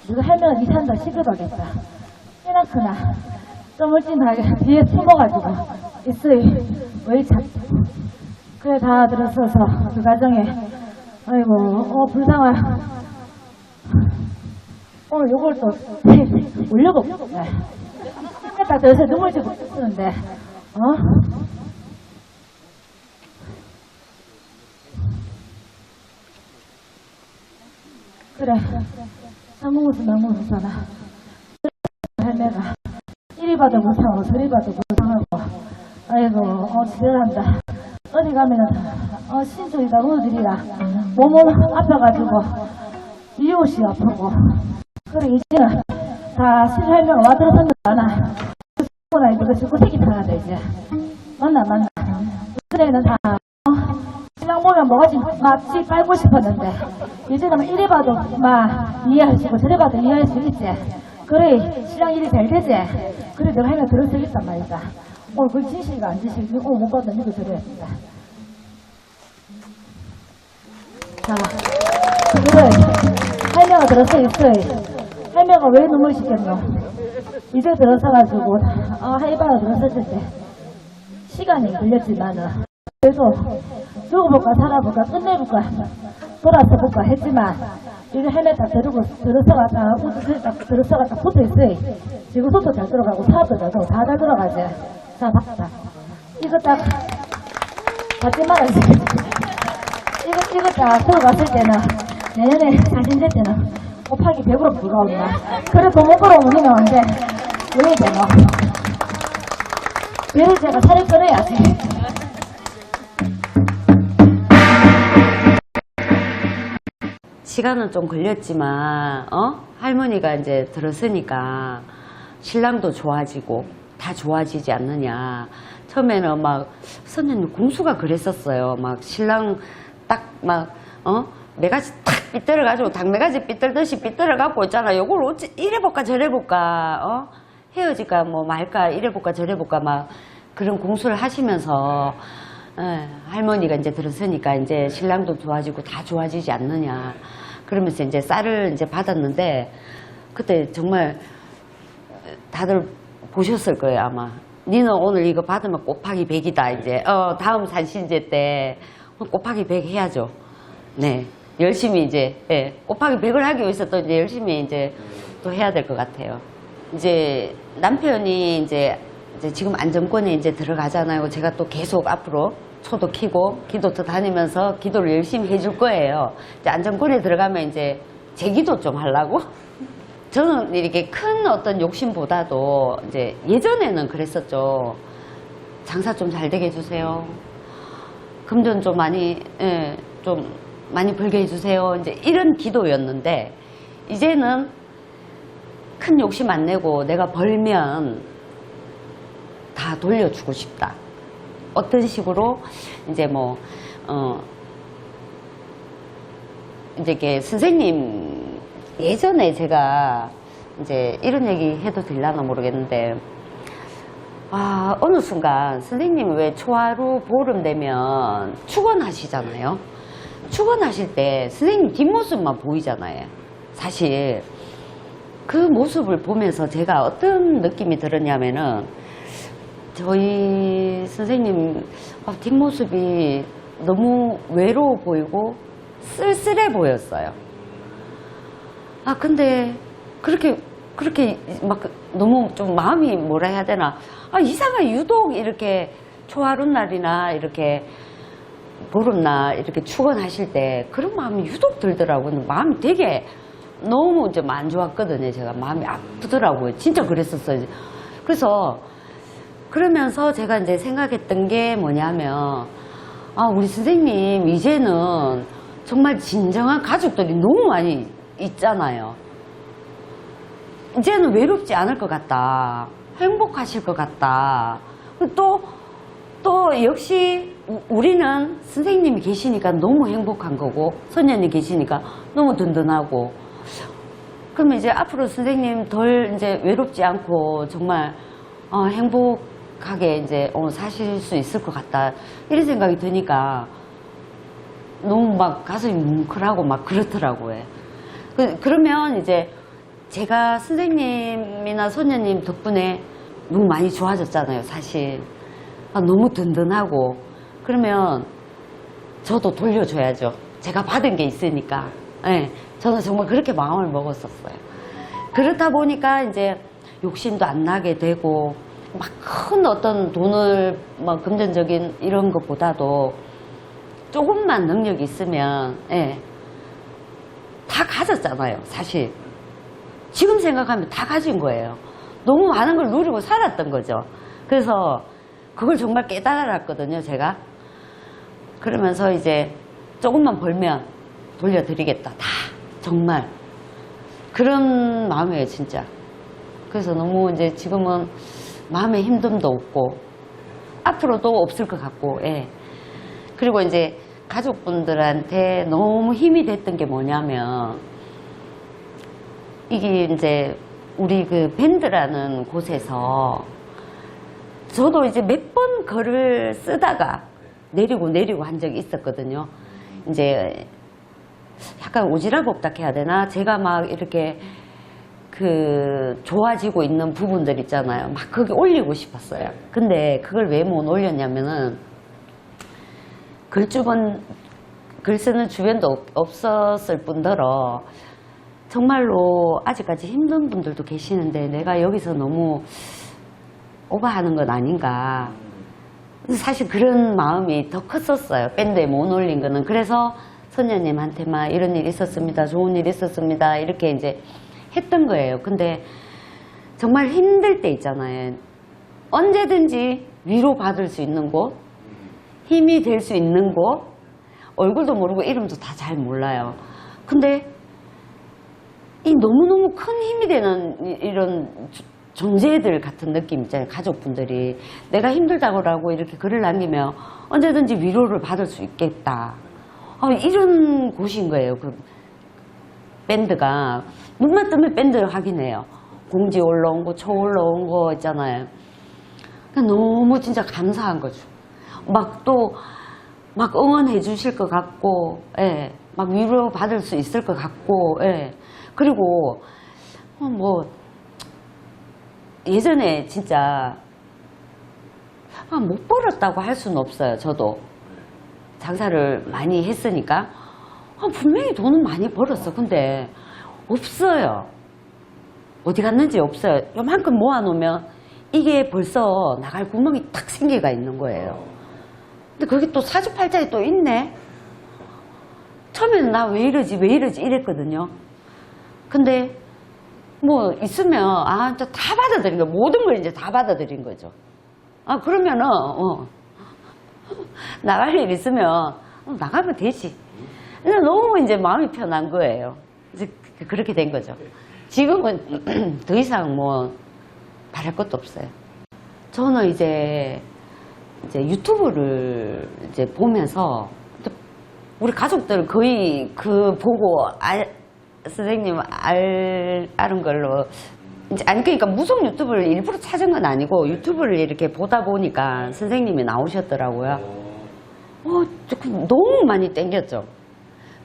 이거 할머니 산다 시급하겠다. 해놨구나. 쪼물찐하게 뒤에 숨어가지고 있어요. 왜 자꾸. 그래 다 들었어서 그 가정에 불쌍한 오늘 요걸 또 올려고 딱 요새 눈물 쥐고 쓰는데 그래. 한무무스 너무무스잖아. 할매가 이리 봐도 못하고 저리 봐도 못하고 아이고 지랄한다. 어디 가면은 신소리다 우들이라 몸은 아파가지고 이옷이 아프고 그래 이제는 다 신할매가 와들어섰는잖아. 그거나 이거 죽고 새끼 타나다 이제 맞나 그래는 다 신랑 보면 뭐가지 막지 빨고 싶었는데 이제는 이리 봐도 막 이해할 수 있고 저리 봐도 이해할 수 있지. 그래 신랑 일이 잘 되지. 그래 내가 할매 들어서 있단 말이다. 오늘 그 진실이가 안 진실이 오늘 못 받는 이거 저래야겠다. 자 그래 할매가 들어서 있어. 할매가 왜 눈물 씻겠노. 이제 들어서가지고 하이바가 들어섰을 때 시간이 걸렸지만은 그래도 죽어볼까 살아볼까 끝내볼까 돌아서볼까 했지만 이제 할매 딱 데리고 들어서갔다 붙어있어요. 지금 소도 잘 들어가고 사업도 잘 들어가고 다 잘 들어가지. 자 봤다. 이거 딱 받지 말아야지. 이거 딱 들어갔을 때는 내년에 자신제 때는 곱하기 100으로 불어온다. 그래 돈 못 벌어오면 니는 언제 왜 이제 뭐 그래 제가 살을 끊어야지. 시간은 좀 걸렸지만 할머니가 이제 들었으니까 신랑도 좋아지고 다 좋아지지 않느냐. 처음에는 막 선생님 공수가 그랬었어요. 막 신랑 딱 막 매가지 탁 삐뚤어가지고 닭매가지 삐뚤듯이 삐뚤어갖고 있잖아. 요걸 어찌 이래볼까 저래볼까 헤어질까 뭐 말까 이래볼까 저래볼까 막 그런 공수를 하시면서 할머니가 이제 들었으니까 이제 신랑도 좋아지고 다 좋아지지 않느냐. 그러면서 이제 쌀을 이제 받았는데 그때 정말 다들 보셨을 거예요 아마. 니는 오늘 이거 받으면 곱하기 100이다 이제 다음 산신제 때 곱하기 100 해야죠. 네 열심히 이제 곱하기 100을 하기 위해서 또 이제 열심히 이제 또 해야 될 것 같아요. 이제 남편이 이제 지금 안정권에 이제 들어가잖아요. 제가 또 계속 앞으로 초도 키고 기도도 다니면서 기도를 열심히 해줄 거예요. 이제 안정권에 들어가면 이제 제 기도 좀 하려고. 저는 이렇게 큰 어떤 욕심보다도 이제 예전에는 그랬었죠. 장사 좀 잘 되게 해주세요. 금전 좀 많이 좀 많이 벌게 해주세요. 이제 이런 기도였는데 이제는 큰 욕심 안 내고 내가 벌면 다 돌려주고 싶다. 어떤 식으로 이제 뭐 이제 이게 선생님 예전에 제가 이제 이런 얘기 해도 되려나 모르겠는데 어느 순간 선생님이 왜 초하루 보름 되면 축원하시잖아요. 축원하실 때 선생님 뒷모습만 보이잖아요. 사실 그 모습을 보면서 제가 어떤 느낌이 들었냐면은 저희 선생님 뒷모습이 너무 외로워 보이고 쓸쓸해 보였어요. 근데 그렇게 막 너무 좀 마음이 뭐라 해야 되나 이상하게 유독 이렇게 초하루 날이나 이렇게 보름날 이렇게 축원하실 때 그런 마음이 유독 들더라고요. 마음이 되게 너무 좀 안 좋았거든요. 제가 마음이 아프더라고요. 진짜 그랬었어요. 그래서 그러면서 제가 이제 생각했던 게 뭐냐면 우리 선생님 이제는 정말 진정한 가족들이 너무 많이 있잖아요. 이제는 외롭지 않을 것 같다. 행복하실 것 같다. 또 역시 우리는 선생님이 계시니까 너무 행복한 거고 선녀님 계시니까 너무 든든하고 그러면 이제 앞으로 선생님 덜 이제 외롭지 않고 정말 행복하게 이제 사실 수 있을 것 같다. 이런 생각이 드니까 너무 막 가슴이 뭉클하고 막 그렇더라고요. 그러면 이제 제가 선생님이나 손녀님 덕분에 너무 많이 좋아졌잖아요, 사실. 너무 든든하고. 그러면 저도 돌려줘야죠. 제가 받은 게 있으니까. 네, 저는 정말 그렇게 마음을 먹었었어요. 그렇다 보니까 이제 욕심도 안 나게 되고, 막 큰 어떤 돈을, 뭐 금전적인 이런 것보다도 조금만 능력이 있으면, 예, 다 가졌잖아요, 사실. 지금 생각하면 다 가진 거예요. 너무 많은 걸 누리고 살았던 거죠. 그래서 그걸 정말 깨달았거든요, 제가. 그러면서 이제 조금만 벌면 돌려드리겠다. 다. 정말. 그런 마음이에요, 진짜. 그래서 너무 이제 지금은 마음에 힘듦도 없고, 앞으로도 없을 것 같고, 예. 그리고 이제 가족분들한테 너무 힘이 됐던 게 뭐냐면, 이게 이제 우리 그 밴드라는 곳에서 저도 이제 몇 번 글을 쓰다가 내리고 한 적이 있었거든요. 이제 약간 오지랖없다 해야 되나? 제가 막 이렇게 그 좋아지고 있는 부분들 있잖아요. 막 거기 올리고 싶었어요. 근데 그걸 왜 못 올렸냐면은 글 쓰는 주변도 없었을 뿐더러 정말로 아직까지 힘든 분들도 계시는데 내가 여기서 너무 오버하는 건 아닌가. 사실 그런 마음이 더 컸었어요. 밴드에 못 올린 거는. 그래서 선녀님한테만 이런 일 있었습니다. 좋은 일 있었습니다. 이렇게 이제 했던 거예요. 근데 정말 힘들 때 있잖아요. 언제든지 위로받을 수 있는 곳, 힘이 될 수 있는 곳, 얼굴도 모르고 이름도 다 잘 몰라요. 근데 이 너무너무 큰 힘이 되는 이런 존재들 같은 느낌 있잖아요. 가족분들이 내가 힘들다고 이렇게 글을 남기면 언제든지 위로를 받을 수 있겠다. 이런 곳인 거예요. 그 밴드가 눈만 뜨면 밴드를 하긴 해요. 공지 올라온 거, 초 올라온 거 있잖아요. 너무 진짜 감사한 거죠. 막 응원해 주실 것 같고, 예. 막 위로 받을 수 있을 것 같고, 예. 그리고 예전에 진짜 못 벌었다고 할 수는 없어요. 저도 장사를 많이 했으니까 분명히 돈은 많이 벌었어. 근데 없어요. 어디 갔는지 없어요. 요만큼 모아놓으면 이게 벌써 나갈 구멍이 탁 생기가 있는 거예요. 근데 거기 또 사주팔자에 또 있네. 처음에는 나 왜 이러지 이랬거든요. 근데 뭐 있으면 이제 다 받아들인 거예요. 모든 걸 이제 다 받아들인 거죠. 그러면은 나갈 일 있으면 나가면 되지. 근데 너무 이제 마음이 편한 거예요. 이제 그렇게 된 거죠. 지금은 더 이상 뭐 바랄 것도 없어요. 저는 이제 유튜브를 이제 보면서 우리 가족들 거의 보고 선생님 아는 걸로 이제 그러니까 무속 유튜브를 일부러 찾은 건 아니고 유튜브를 이렇게 보다 보니까 선생님이 나오셨더라고요. 너무 많이 땡겼죠.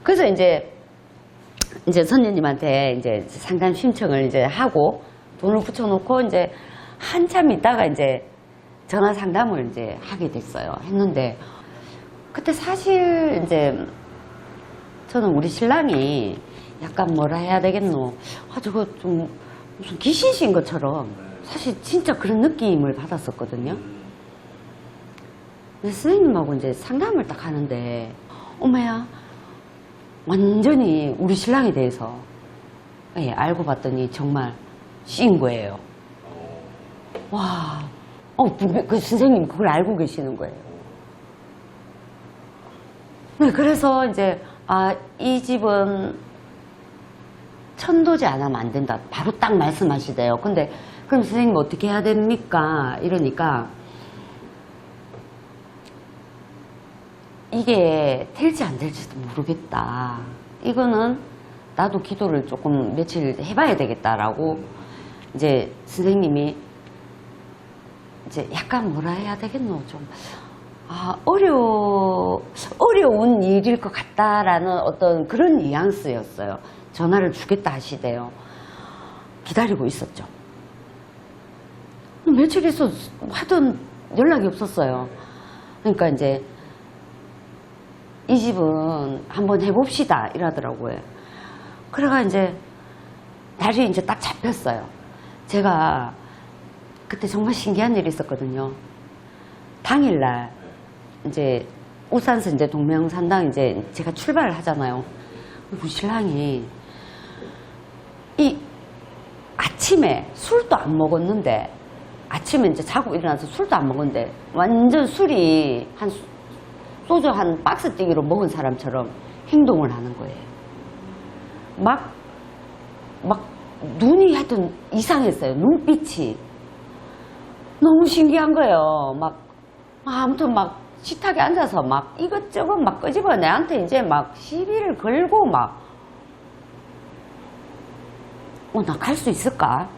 그래서 이제 선녀님한테 이제 상담 신청을 이제 하고 돈을 붙여놓고 이제 한참 있다가 이제 전화 상담을 이제 하게 됐어요. 했는데 그때 사실 이제 저는 우리 신랑이 약간 뭐라 해야 되겠노? 저거 좀 무슨 귀신신 것처럼 사실 진짜 그런 느낌을 받았었거든요. 근데 선생님하고 이제 상담을 딱 하는데 어머야 완전히 우리 신랑에 대해서 알고 봤더니 정말 씌인 거예요. 와, 그 선생님 그걸 알고 계시는 거예요. 네, 그래서 이제 이 집은 천도제 안 하면 안 된다. 바로 딱 말씀하시대요. 근데 그럼 선생님 어떻게 해야 됩니까? 이러니까 이게 될지 안 될지도 모르겠다. 이거는 나도 기도를 조금 며칠 해봐야 되겠다라고 이제 선생님이 이제 약간 뭐라 해야 되겠노? 좀 어려운 일일 것 같다라는 어떤 그런 뉘앙스였어요. 전화를 주겠다 하시대요. 기다리고 있었죠. 며칠 있어 하던 연락이 없었어요. 그러니까 이제 이 집은 한번 해봅시다 이러더라고요. 그래가 이제 날이 이제 딱 잡혔어요. 제가 그때 정말 신기한 일이 있었거든요. 당일날 이제 울산서 이제 동명산당 이제 제가 출발을 하잖아요. 우리 신랑이 이 아침에 술도 안 먹었는데 아침에 이제 자고 일어나서 술도 안 먹었는데 완전 술이 소주 한 박스 띠기로 먹은 사람처럼 행동을 하는 거예요. 막 눈이 하여튼 이상했어요. 눈빛이 너무 신기한 거예요. 아무튼 식탁에 앉아서 이것저것 끄집어 내한테 이제 시비를 걸고 나 갈 수 있을까?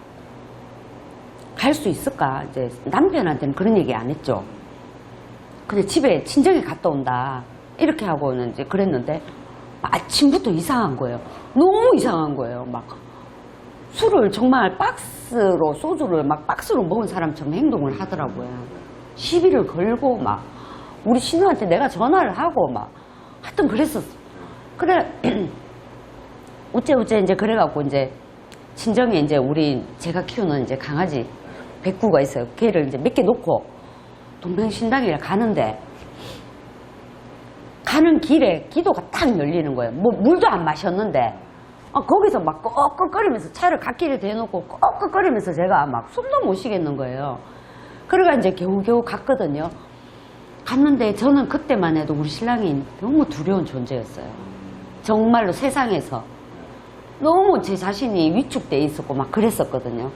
갈 수 있을까? 이제 남편한테는 그런 얘기 안 했죠. 근데 집에 친정에 갔다 온다. 이렇게 하고는 이제 그랬는데 아침부터 이상한 거예요. 너무 이상한 거예요. 술을 정말 박스로, 소주를 박스로 먹은 사람처럼 행동을 하더라고요. 시비를 걸고 우리 신우한테 내가 전화를 하고 하여튼 그랬었어. 그래, 우째 이제 그래갖고 이제 친정에 이제 제가 키우는 이제 강아지 백구가 있어요. 걔를 이제 몇 개 놓고 동병신당이를 가는데 가는 길에 기도가 딱 열리는 거예요. 물도 안 마셨는데 거기서 꺽꺽거리면서 차를 갓길에 대놓고 꺽꺽거리면서 제가 숨도 못 쉬겠는 거예요. 그래가 이제 겨우겨우 갔거든요. 갔는데 저는 그때만 해도 우리 신랑이 너무 두려운 존재였어요. 정말로 세상에서 너무 제 자신이 위축돼 있었고 그랬었거든요.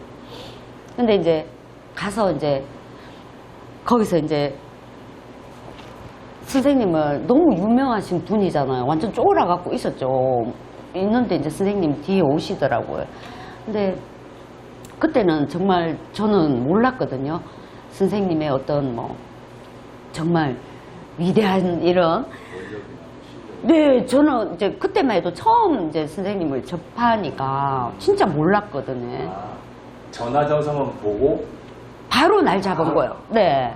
근데 이제 가서 이제 거기서 이제 선생님을 너무 유명하신 분이잖아요. 완전 쪼그라갖고 있었죠. 있는데 이제 선생님 뒤에 오시더라고요. 근데 그때는 정말 저는 몰랐거든요. 선생님의 어떤 정말 위대한 이런. 네, 저는 이제 그때만 해도 처음 이제 선생님을 접하니까 진짜 몰랐거든요. 전화전송은 보고 바로 날 잡은 거예요. 네.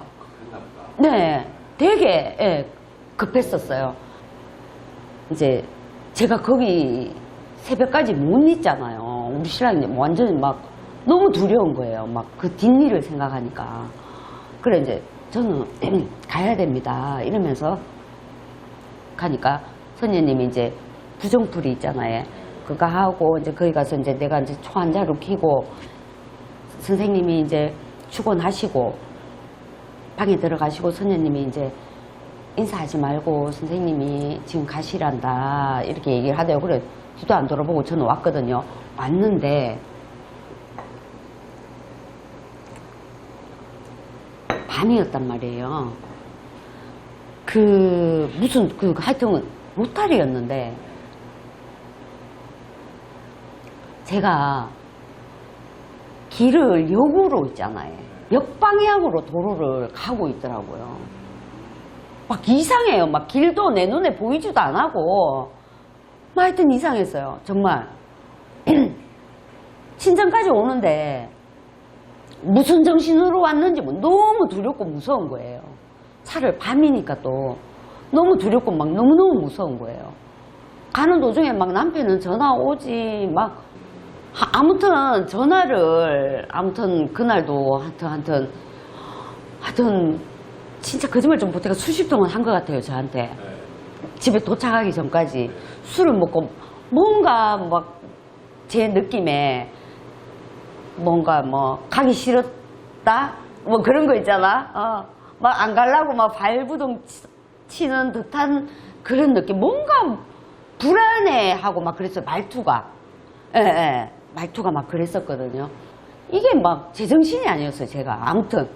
네. 되게, 예, 급했었어요. 이제 제가 거기 새벽까지 못 있잖아요. 우리 신랑이 완전히 너무 두려운 거예요. 그 뒷일을 생각하니까. 그래, 이제 저는 가야 됩니다. 이러면서 가니까 선녀님이 이제 부정풀이 있잖아요. 그거 하고 이제 거기 가서 이제 내가 이제 초 한 자루 켜고 선생님이 이제 축원하시고 방에 들어가시고 선녀님이 이제 인사하지 말고 선생님이 지금 가시란다 이렇게 얘기를 하대요. 그래 뒤도 안 돌아보고 저는 왔거든요. 왔는데 밤이었단 말이에요. 하여튼 로타리였는데 제가 길을 역으로 있잖아요. 역방향으로 도로를 가고 있더라고요. 이상해요. 길도 내 눈에 보이지도 안 하고 하여튼 이상했어요. 정말 친정까지 오는데 무슨 정신으로 왔는지 너무 두렵고 무서운 거예요. 차를 밤이니까 또 너무 두렵고 너무너무 무서운 거예요. 가는 도중에 남편은 전화 오지 아무튼 전화를 그날도 하여튼 진짜 거짓말 좀 못해가 수십 통은 한 것 같아요. 저한테 집에 도착하기 전까지 술을 먹고 뭔가 제 느낌에 뭔가 가기 싫었다 그런 거 있잖아. 안 가려고 발부동 치는 듯한 그런 느낌. 뭔가 불안해하고 그랬어요. 말투가. 예. 말투가 그랬었거든요. 이게 제정신이 아니었어요. 제가 아무튼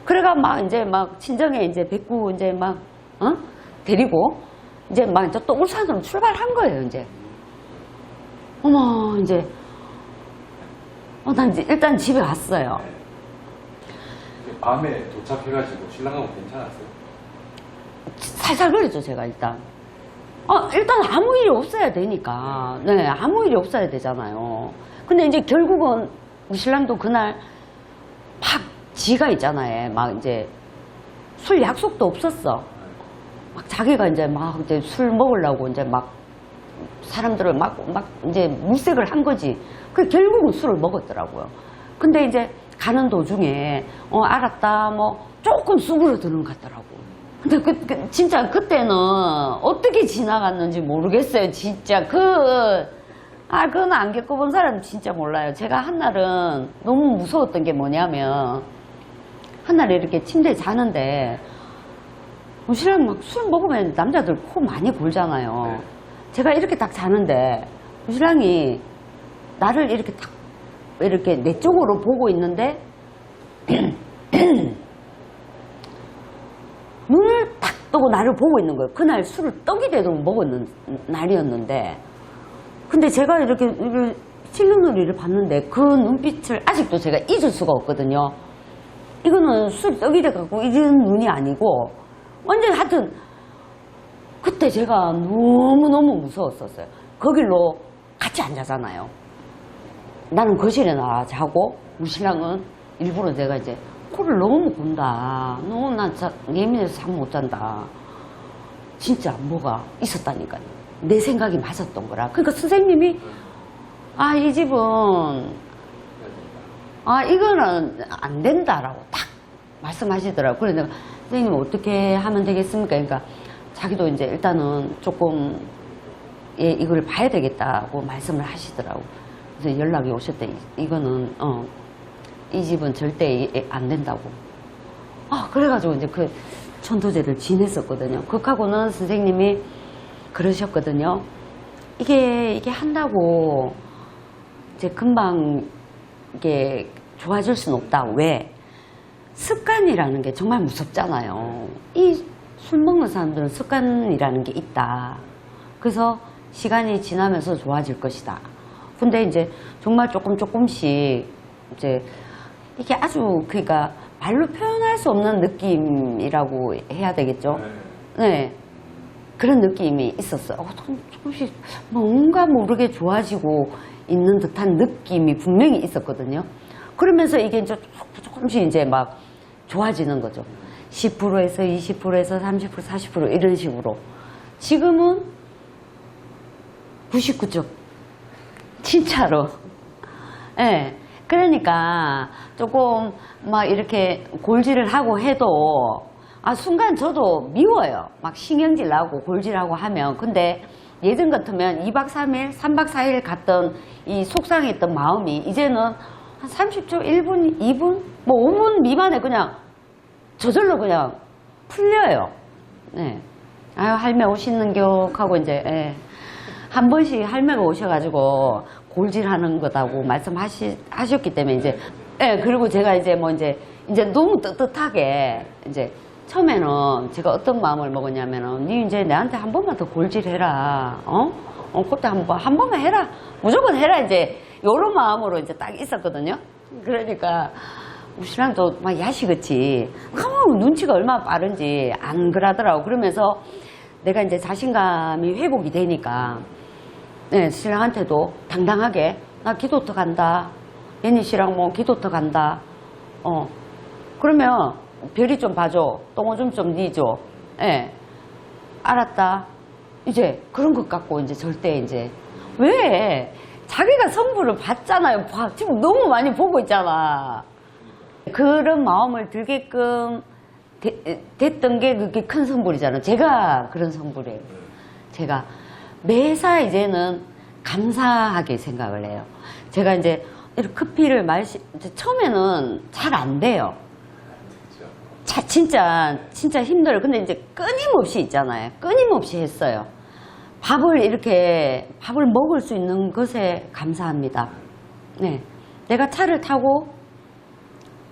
그래가 이제 친정에 이제 백구 이제 데리고 이제 또 울산으로 출발한 거예요. 이제 어머 이제 난 이제 일단 집에 왔어요. 밤에 도착해가지고 신랑하고 괜찮았어요? 살살 그랬죠. 제가 일단 아무 일이 없어야 되니까. 네, 아무 일이 없어야 되잖아요. 근데 이제 결국은 우리 신랑도 그날 지가 있잖아요. 이제 술 약속도 없었어. 자기가 이제 이제 술 먹으려고 이제 사람들을 이제 물색을 한 거지. 그 결국은 술을 먹었더라고요. 근데 이제 가는 도중에 알았다 조금 수그러드는 것 같더라고. 근데 진짜 그때는 어떻게 지나갔는지 모르겠어요. 진짜 그건 안 겪어본 사람 진짜 몰라요. 제가 한날은 너무 무서웠던 게 뭐냐면 한날에 이렇게 침대에 자는데 신랑 막 술 먹으면 남자들 코 많이 골잖아요. 네. 제가 이렇게 딱 자는데 신랑이 나를 이렇게 딱 이렇게 내 쪽으로 보고 있는데 눈을 딱 뜨고 나를 보고 있는 거예요. 그날 술을 떡이 되도록 먹었는 날이었는데 근데 제가 이렇게 실눈으로 봤는데 그 눈빛을 아직도 제가 잊을 수가 없거든요. 이거는 술 떡이 돼갖고 잊은 눈이 아니고 완전히 하여튼 그때 제가 너무너무 무서웠었어요. 거길로 같이 안 자잖아요. 나는 거실에 나와 자고 우리 신랑은 일부러 내가 이제 코를 너무 곤다. 너무 난 예민해서 잠 못 잔다. 진짜 뭐가 있었다니까요. 내 생각이 맞았던 거라. 그러니까 선생님이 이 집은 이거는 안 된다라고 딱 말씀하시더라고요. 그래서 내가 선생님 어떻게 하면 되겠습니까? 그러니까 자기도 이제 일단은 조금 이걸 봐야 되겠다고 말씀을 하시더라고요. 그래서 연락이 오셨대. 이거는 이 집은 절대 안 된다고. 그래가지고 이제 그 천도제를 지냈었거든요. 그하고는 선생님이 그러셨거든요. 이게 한다고 이제 금방 이게 좋아질 수는 없다. 왜? 습관이라는 게 정말 무섭잖아요. 이 술 먹는 사람들은 습관이라는 게 있다. 그래서 시간이 지나면서 좋아질 것이다. 근데 이제 정말 조금씩 이제 이게 아주 그러니까 말로 표현할 수 없는 느낌이라고 해야 되겠죠. 네. 그런 느낌이 있었어요. 조금씩 뭔가 모르게 좋아지고 있는 듯한 느낌이 분명히 있었거든요. 그러면서 이게 이제 조금씩 이제 막 좋아지는 거죠. 10%에서 20%에서 30%, 40% 이런 식으로. 지금은 99점. 진짜로. 예. 네. 그러니까 조금 막 이렇게 골질을 하고 해도 순간 저도 미워요. 막 신경질 나고 골질하고 하면. 근데 예전 같으면 2박 3일, 3박 4일 갔던 이 속상했던 마음이 이제는 한 30초, 1분, 2분, 뭐 5분 미만에 그냥 저절로 그냥 풀려요. 네. 할매 오시는겨 하고 이제 한 번씩 할매가 오셔가지고 골질하는 거다고 말씀하셨기 때문에 이제 그리고 제가 이제 뭐 이제 너무 떳떳하게 이제 처음에는 제가 어떤 마음을 먹었냐면은 니 이제 내한테 한 번만 더 골질해라. 그때 한 번만 해라. 무조건 해라. 이제 요런 마음으로 이제 딱 있었거든요. 그러니까 우리 신랑도 막 야식같이 눈치가 얼마나 빠른지 안 그러더라고. 그러면서 내가 이제 자신감이 회복이 되니까 신랑한테도 당당하게 나 기도터 간다. 얘니 씨랑 뭐 기도터 간다. 그러면 별이 좀 봐줘. 똥오줌 좀 니줘. 알았다. 이제 그런 것 갖고 이제 절대 이제 왜 자기가 선물을 받잖아요. 지금 너무 많이 보고 있잖아. 그런 마음을 들게끔 됐던 게 그게 큰 선물이잖아요. 제가 그런 선물이에요. 제가 매사 이제는 감사하게 생각을 해요. 제가 이제 이렇게 커피를 처음에는 잘 안 돼요. 진짜 힘들어요. 근데 이제 끊임없이 있잖아요. 끊임없이 했어요. 밥을 먹을 수 있는 것에 감사합니다. 네. 내가 차를 타고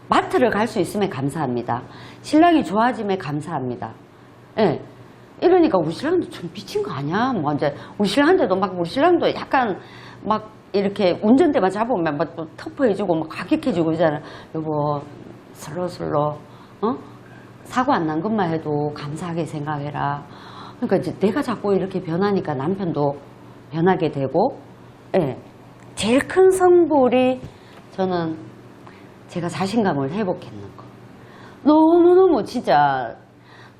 마트를 갈 수 있음에 감사합니다. 신랑이 좋아짐에 감사합니다. 네. 이러니까 우리 신랑도 좀 미친 거 아니야? 뭐 이제 우리 신랑한테도 우리 신랑도 약간 막 이렇게 운전대만 잡으면 막 또 터프해지고 막 가격해지고 그러잖아. 여보, 슬로슬로, 사고 안 난 것만 해도 감사하게 생각해라. 그러니까 이제 내가 자꾸 이렇게 변하니까 남편도 변하게 되고, 제일 큰 선물이 저는 제가 자신감을 회복했는 거. 너무너무 진짜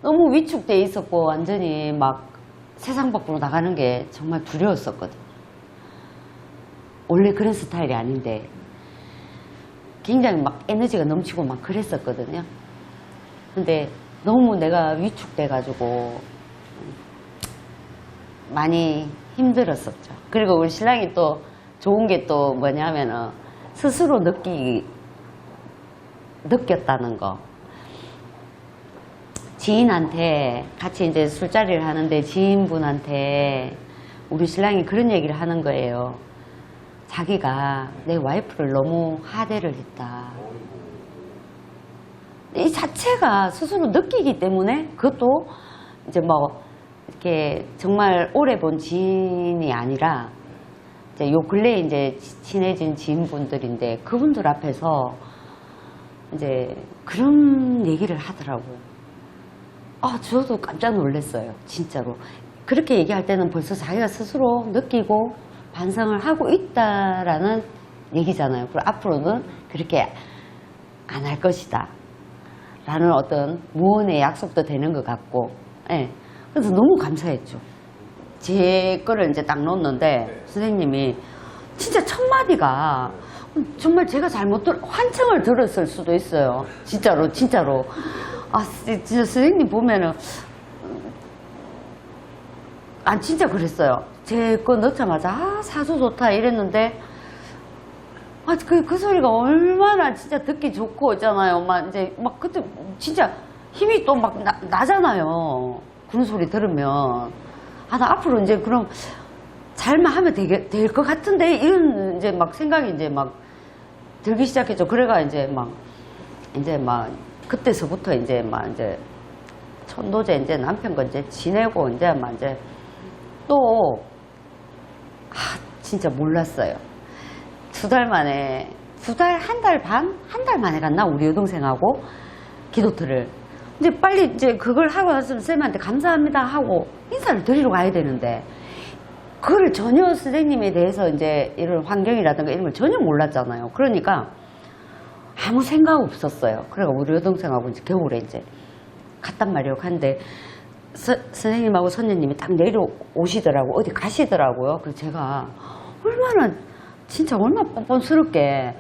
너무 위축돼 있었고 완전히 막 세상 밖으로 나가는 게 정말 두려웠었거든. 원래 그런 스타일이 아닌데 굉장히 막 에너지가 넘치고 막 그랬었거든요. 근데 너무 내가 위축돼가지고 많이 힘들었었죠. 그리고 우리 신랑이 또 좋은 게 또 뭐냐면은 스스로 느꼈다는 거. 지인한테 같이 이제 술자리를 하는데 지인분한테 우리 신랑이 그런 얘기를 하는 거예요. 자기가 내 와이프를 너무 하대를 했다. 이 자체가 스스로 느끼기 때문에 그것도 이제 뭐 이렇게 정말 오래 본 지인이 아니라 이제 요 근래에 이제 친해진 지인분들인데 그분들 앞에서 이제 그런 얘기를 하더라고요. 저도 깜짝 놀랐어요. 진짜로. 그렇게 얘기할 때는 벌써 자기가 스스로 느끼고 반성을 하고 있다라는 얘기잖아요. 그리고 앞으로는 그렇게 안 할 것이다. 라는 어떤 무언의 약속도 되는 것 같고, 예. 그래서 너무 감사했죠. 제 거를 이제 딱 놓는데, 선생님이 진짜 첫 마디가 정말 제가 환청을 들었을 수도 있어요. 진짜로. 진짜 선생님 보면은, 진짜 그랬어요. 제 거 넣자마자, 사수 좋다 이랬는데, 그 소리가 얼마나 진짜 듣기 좋고 있잖아요. 그때 진짜 힘이 또 막 나잖아요. 그런 소리 들으면. 나 앞으로 이제 그럼 잘만 하면 될 것 같은데, 이런 이제 막 생각이 이제 막 들기 시작했죠. 그래가 이제 그때서부터 이제 천도제 이제 남편과 이제 지내고 이제 또, 진짜 몰랐어요. 한 달 만에 갔나? 우리 여동생하고 기도틀을. 이제 빨리 이제 그걸 하고 나서 쌤한테 감사합니다 하고 인사를 드리러 가야 되는데, 그걸 전혀 선생님에 대해서 이제 이런 환경이라든가 이런 걸 전혀 몰랐잖아요. 그러니까 아무 생각 없었어요. 그래가 우리 여동생하고 이제 겨울에 이제 갔단 말이에요. 갔는데 선생님하고 선녀님이 딱 내려오시더라고. 어디 가시더라고요. 그래서 제가 얼마나 뻔뻔스럽게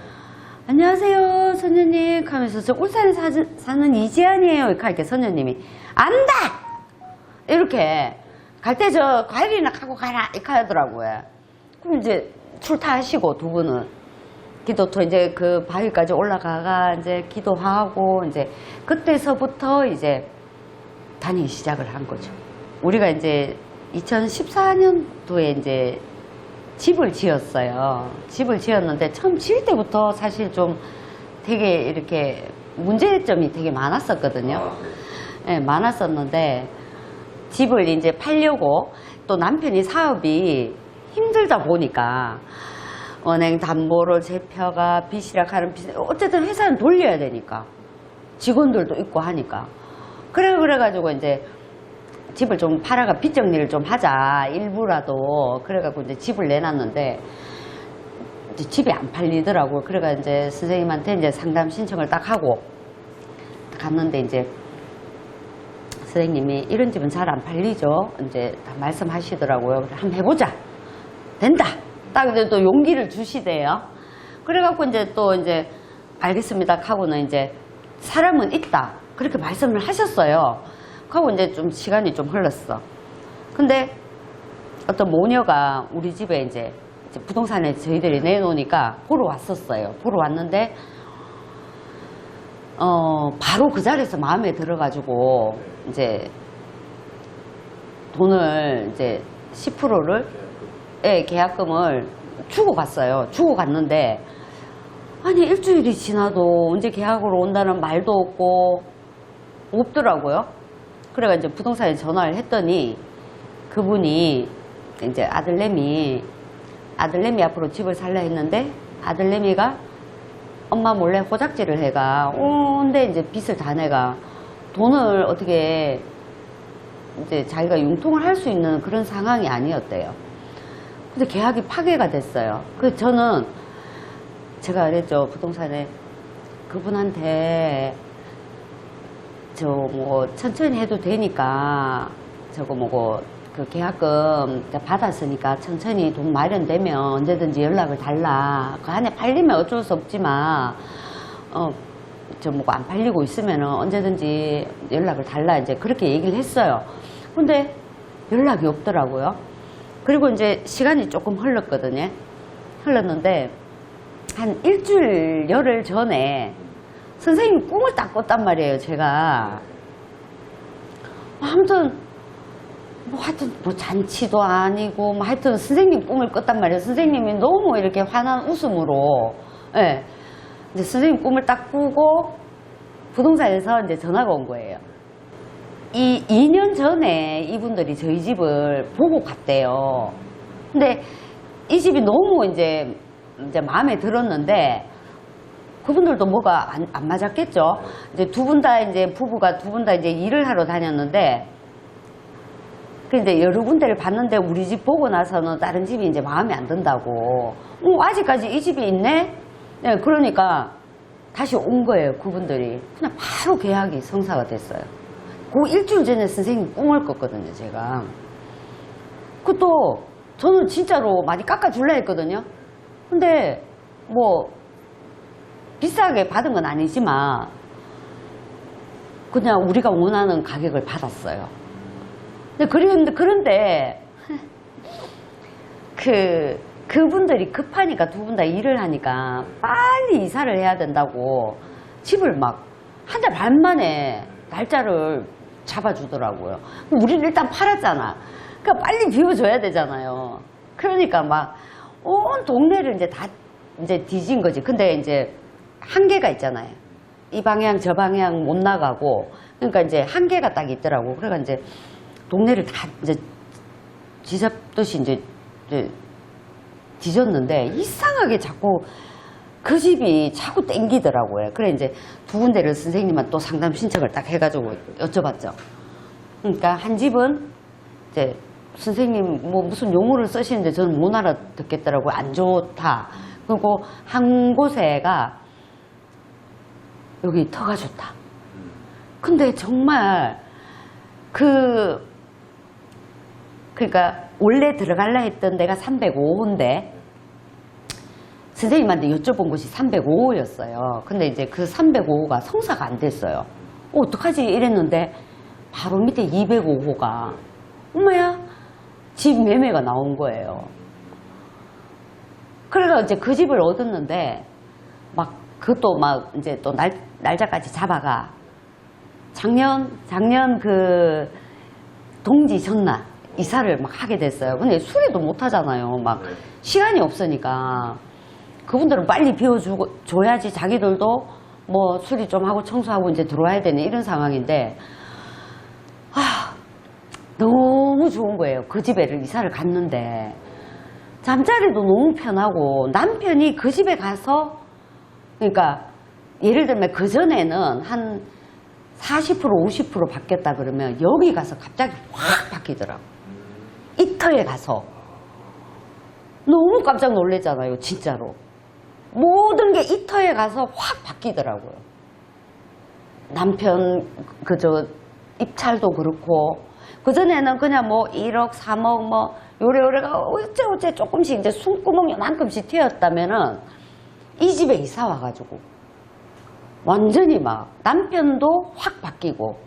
안녕하세요 선녀님 하면서 저 울산에 사는 이지안이에요. 이렇게 선녀님이 안다! 이렇게 갈 때 저 과일이나 갖고 가라 이렇게 하더라고요. 그럼 이제 출타하시고 두 분은 기도터 이제 그 바위까지 올라가가 이제 기도하고 이제 그때서부터 이제 다니기 시작을 한 거죠. 우리가 이제 2014년도에 이제 집을 지었어요. 집을 지었는데 처음 지을 때부터 사실 좀 되게 이렇게 문제점이 되게 많았었거든요. 네, 많았었는데 집을 이제 팔려고 또 남편이 사업이 힘들다 보니까 은행 담보로 제표가 빚이라 하는 빚, 어쨌든 회사는 돌려야 되니까 직원들도 있고 하니까 그래가지고 이제 집을 좀 팔아가 빚 정리를 좀 하자 일부라도 그래가지고 이제 집을 내놨는데 이제 집이 안 팔리더라고요. 그래가 이제 선생님한테 이제 상담 신청을 딱 하고 갔는데 이제 선생님이 이런 집은 잘 안 팔리죠. 이제 다 말씀하시더라고요. 그래, 한번 해보자. 된다. 딱 이제 또 용기를 주시대요. 그래갖고 이제 또 이제 알겠습니다 하고는 이제 사람은 있다. 그렇게 말씀을 하셨어요. 하고 이제 좀 시간이 좀 흘렀어. 근데 어떤 모녀가 우리 집에 이제 부동산에 저희들이 내놓으니까 보러 왔었어요. 보러 왔는데 바로 그 자리에서 마음에 들어가지고 이제 돈을 이제 10%를 계약금을 주고 갔어요. 주고 갔는데 아니 일주일이 지나도 언제 계약으로 온다는 말도 없더라고요. 그래가 이제 부동산에 전화를 했더니 그분이 이제 아들내미 앞으로 집을 살라 했는데 아들내미가 엄마 몰래 호작질을 해가 근데 이제 빚을 다 내가 돈을 어떻게 이제 자기가 융통을 할 수 있는 그런 상황이 아니었대요. 근데 계약이 파괴가 됐어요. 그래서 저는 제가 그랬죠. 부동산에 그분한테 저 뭐 천천히 해도 되니까 저거 뭐고 그 계약금 받았으니까 천천히 돈 마련되면 언제든지 연락을 달라. 그 안에 팔리면 어쩔 수 없지만 저 뭐가 안 팔리고 있으면은 언제든지 연락을 달라 이제 그렇게 얘기를 했어요. 근데 연락이 없더라고요. 그리고 이제 시간이 조금 흘렀는데 한 일주일 열흘 전에 선생님이 꿈을 딱 꿨단 말이에요. 제가 아무튼 뭐 잔치도 아니고 뭐 하여튼 선생님 꿈을 꿨단 말이에요. 선생님이 너무 이렇게 환한 웃음으로 예. 이제 선생님 꿈을 딱 꾸고 부동산에서 이제 전화가 온 거예요. 2년 전에 이분들이 저희 집을 보고 갔대요. 근데 이 집이 너무 이제 마음에 들었는데 그분들도 뭐가 안 맞았겠죠. 이제 부부가 두 분 다 이제 일을 하러 다녔는데 근데 여러 군데를 봤는데 우리 집 보고 나서는 다른 집이 이제 마음에 안 든다고. 아직까지 이 집이 있네? 네, 그러니까 다시 온 거예요, 그분들이. 그냥 바로 계약이 성사가 됐어요. 그 일주일 전에 선생님 꿈을 꿨거든요, 제가. 그것도 저는 진짜로 많이 깎아줄라 했거든요. 근데 뭐 비싸게 받은 건 아니지만 그냥 우리가 원하는 가격을 받았어요. 그런데 그분들이 급하니까 두 분 다 일을 하니까 빨리 이사를 해야 된다고 집을 막 한 달 반 만에 날짜를 잡아주더라고요. 우리는 일단 팔았잖아. 그러니까 빨리 비워줘야 되잖아요. 그러니까 막 온 동네를 이제 다 이제 뒤진 거지. 근데 이제 한계가 있잖아요. 이 방향 저 방향 못 나가고 그러니까 이제 한계가 딱 있더라고. 그래가 이제 동네를 다 이제 뒤잡듯이 이제 뒤졌는데 이상하게 자꾸 그 집이 자꾸 땡기더라고요. 그래 이제 두 군데를 선생님한테 또 상담 신청을 딱 해가지고 여쭤봤죠. 그러니까 한 집은 이제 선생님 뭐 무슨 용어를 쓰시는데 저는 못 알아듣겠더라고요. 안 좋다. 그리고 한 곳에가 여기 터가 좋다. 근데 정말 그러니까 원래 들어갈라 했던 데가 305호인데 선생님한테 여쭤본 곳이 305호였어요. 근데 이제 그 305호가 성사가 안 됐어요. 어떡하지 이랬는데 바로 밑에 205호가 엄마야 집 매매가 나온 거예요. 그래서 이제 그 집을 얻었는데 막 그것도 막 이제 또 날짜까지 잡아가 작년 그 동지 전날 이사를 막 하게 됐어요. 근데 수리도 못 하잖아요. 막 시간이 없으니까 그분들은 빨리 비워줘야지 자기들도 뭐 수리 좀 하고 청소하고 이제 들어와야 되는 이런 상황인데 너무 좋은 거예요. 그 집에 이사를 갔는데 잠자리도 너무 편하고 남편이 그 집에 가서 그러니까 예를 들면 그 전에는 한 40% 50% 바뀌었다 그러면 여기 가서 갑자기 확 바뀌더라고. 이터에 가서 너무 깜짝 놀랐잖아요. 진짜로 모든 게 이터에 가서 확 바뀌더라고요. 남편 입찰도 그렇고 그전에는 그냥 뭐 1억 3억 뭐 요래요래가 어째 조금씩 이제 숨구멍 요만큼씩 튀었다면은 이 집에 이사 와가지고 완전히 막 남편도 확 바뀌고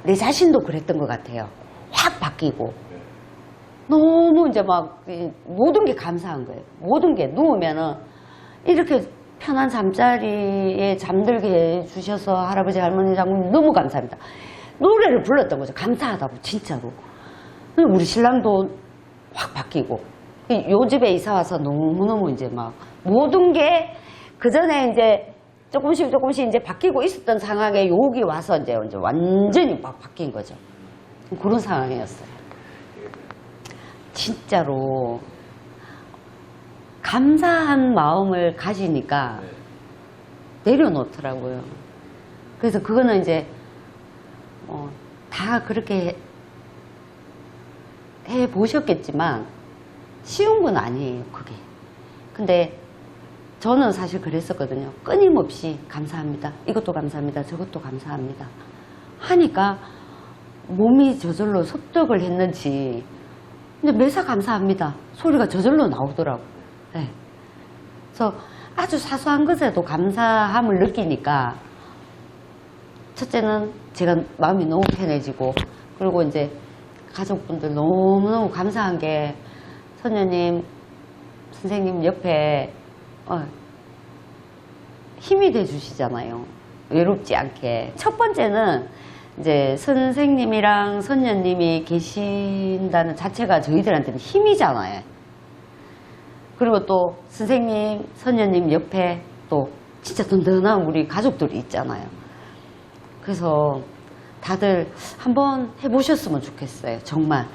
내 자신도 그랬던 것 같아요. 확 바뀌고 너무 이제 막 모든 게 감사한 거예요. 모든 게 누우면은 이렇게 편한 잠자리에 잠들게 해주셔서 할아버지 할머니 장모님 너무 감사합니다. 노래를 불렀던 거죠. 감사하다고 진짜로. 우리 신랑도 확 바뀌고 요 집에 이사 와서 너무너무 이제 막 모든 게 그전에 이제 조금씩 이제 바뀌고 있었던 상황에 여기 와서 이제 완전히 막 바뀐 거죠. 그런 상황이었어요. 진짜로 감사한 마음을 가지니까 내려놓더라고요. 그래서 그거는 이제 다 그렇게 해보셨겠지만 쉬운 건 아니에요, 그게. 근데 저는 사실 그랬었거든요. 끊임없이 감사합니다. 이것도 감사합니다. 저것도 감사합니다. 하니까 몸이 저절로 습득을 했는지 근데 매사 감사합니다. 소리가 저절로 나오더라고요. 네. 그래서 아주 사소한 것에도 감사함을 느끼니까 첫째는 제가 마음이 너무 편해지고 그리고 이제 가족분들 너무너무 감사한 게 선녀님, 선생님 옆에 힘이 돼 주시잖아요. 외롭지 않게. 첫 번째는 이제 선생님이랑 선녀님이 계신다는 자체가 저희들한테는 힘이잖아요. 그리고 또 선생님, 선녀님 옆에 또 진짜 든든한 우리 가족들이 있잖아요. 그래서 다들 한번 해보셨으면 좋겠어요. 정말.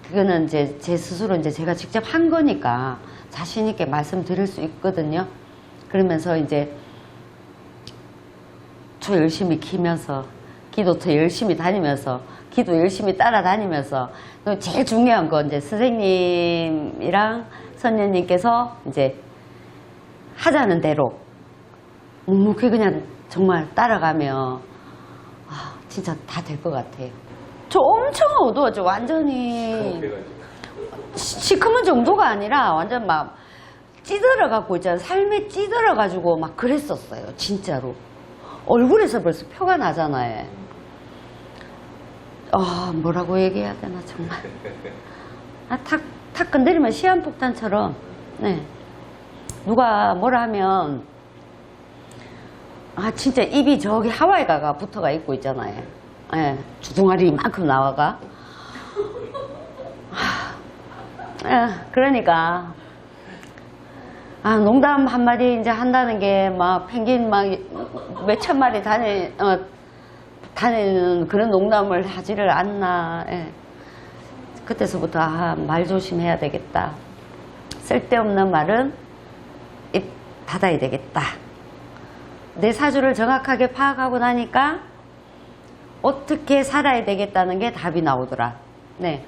그거는 이제 제 스스로 이제 제가 직접 한 거니까 자신있게 말씀드릴 수 있거든요. 그러면서 이제 저 열심히 키면서 기도 더 열심히 다니면서 기도 열심히 따라다니면서 제일 중요한 건 이제 선생님이랑 선녀님께서 이제 하자는 대로 묵묵히 그냥 정말 따라가면 진짜 다 될 것 같아요. 저 엄청 어두웠죠. 완전히 시커먼 정도가 아니라 완전 막 찌들어 갖고 있잖아요. 삶에 찌들어 가지고 막 그랬었어요. 진짜로. 얼굴에서 벌써 표가 나잖아요. 뭐라고 얘기해야 되나 정말. 탁 건드리면 시한폭탄처럼. 네. 누가 뭐라 하면 진짜 입이 저기 하와이 가가 붙어가 있고 있잖아요. 예, 주둥아리만큼 나와가. 그러니까 농담 한마디 이제 한다는 게 막 펭귄 막 몇천 마리 다니는 그런 농담을 하지를 않나. 예. 그때서부터 말 조심해야 되겠다. 쓸데없는 말은 입 닫아야 되겠다. 내 사주를 정확하게 파악하고 나니까 어떻게 살아야 되겠다는 게 답이 나오더라. 네,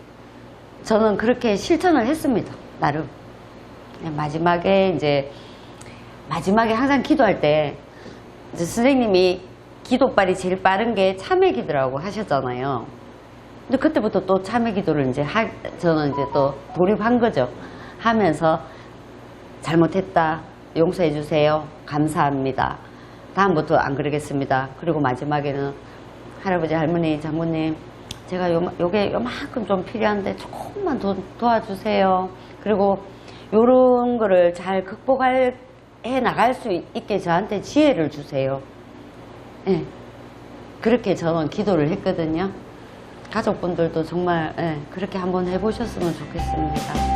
저는 그렇게 실천을 했습니다. 나름. 마지막에 항상 기도할 때 이제 선생님이 기도빨이 제일 빠른 게 참회기도라고 하셨잖아요. 근데 그때부터 또 참회기도를 저는 이제 또 돌입한 거죠. 하면서 잘못했다. 용서해 주세요. 감사합니다. 다음부터 안 그러겠습니다. 그리고 마지막에는 할아버지, 할머니, 장모님, 제가 요게 요만큼 좀 필요한데 조금만 도와주세요. 그리고 요런 거를 잘 극복해 나갈 수 있게 저한테 지혜를 주세요. 예. 그렇게 저는 기도를 했거든요. 가족분들도 정말 그렇게 한번 해보셨으면 좋겠습니다.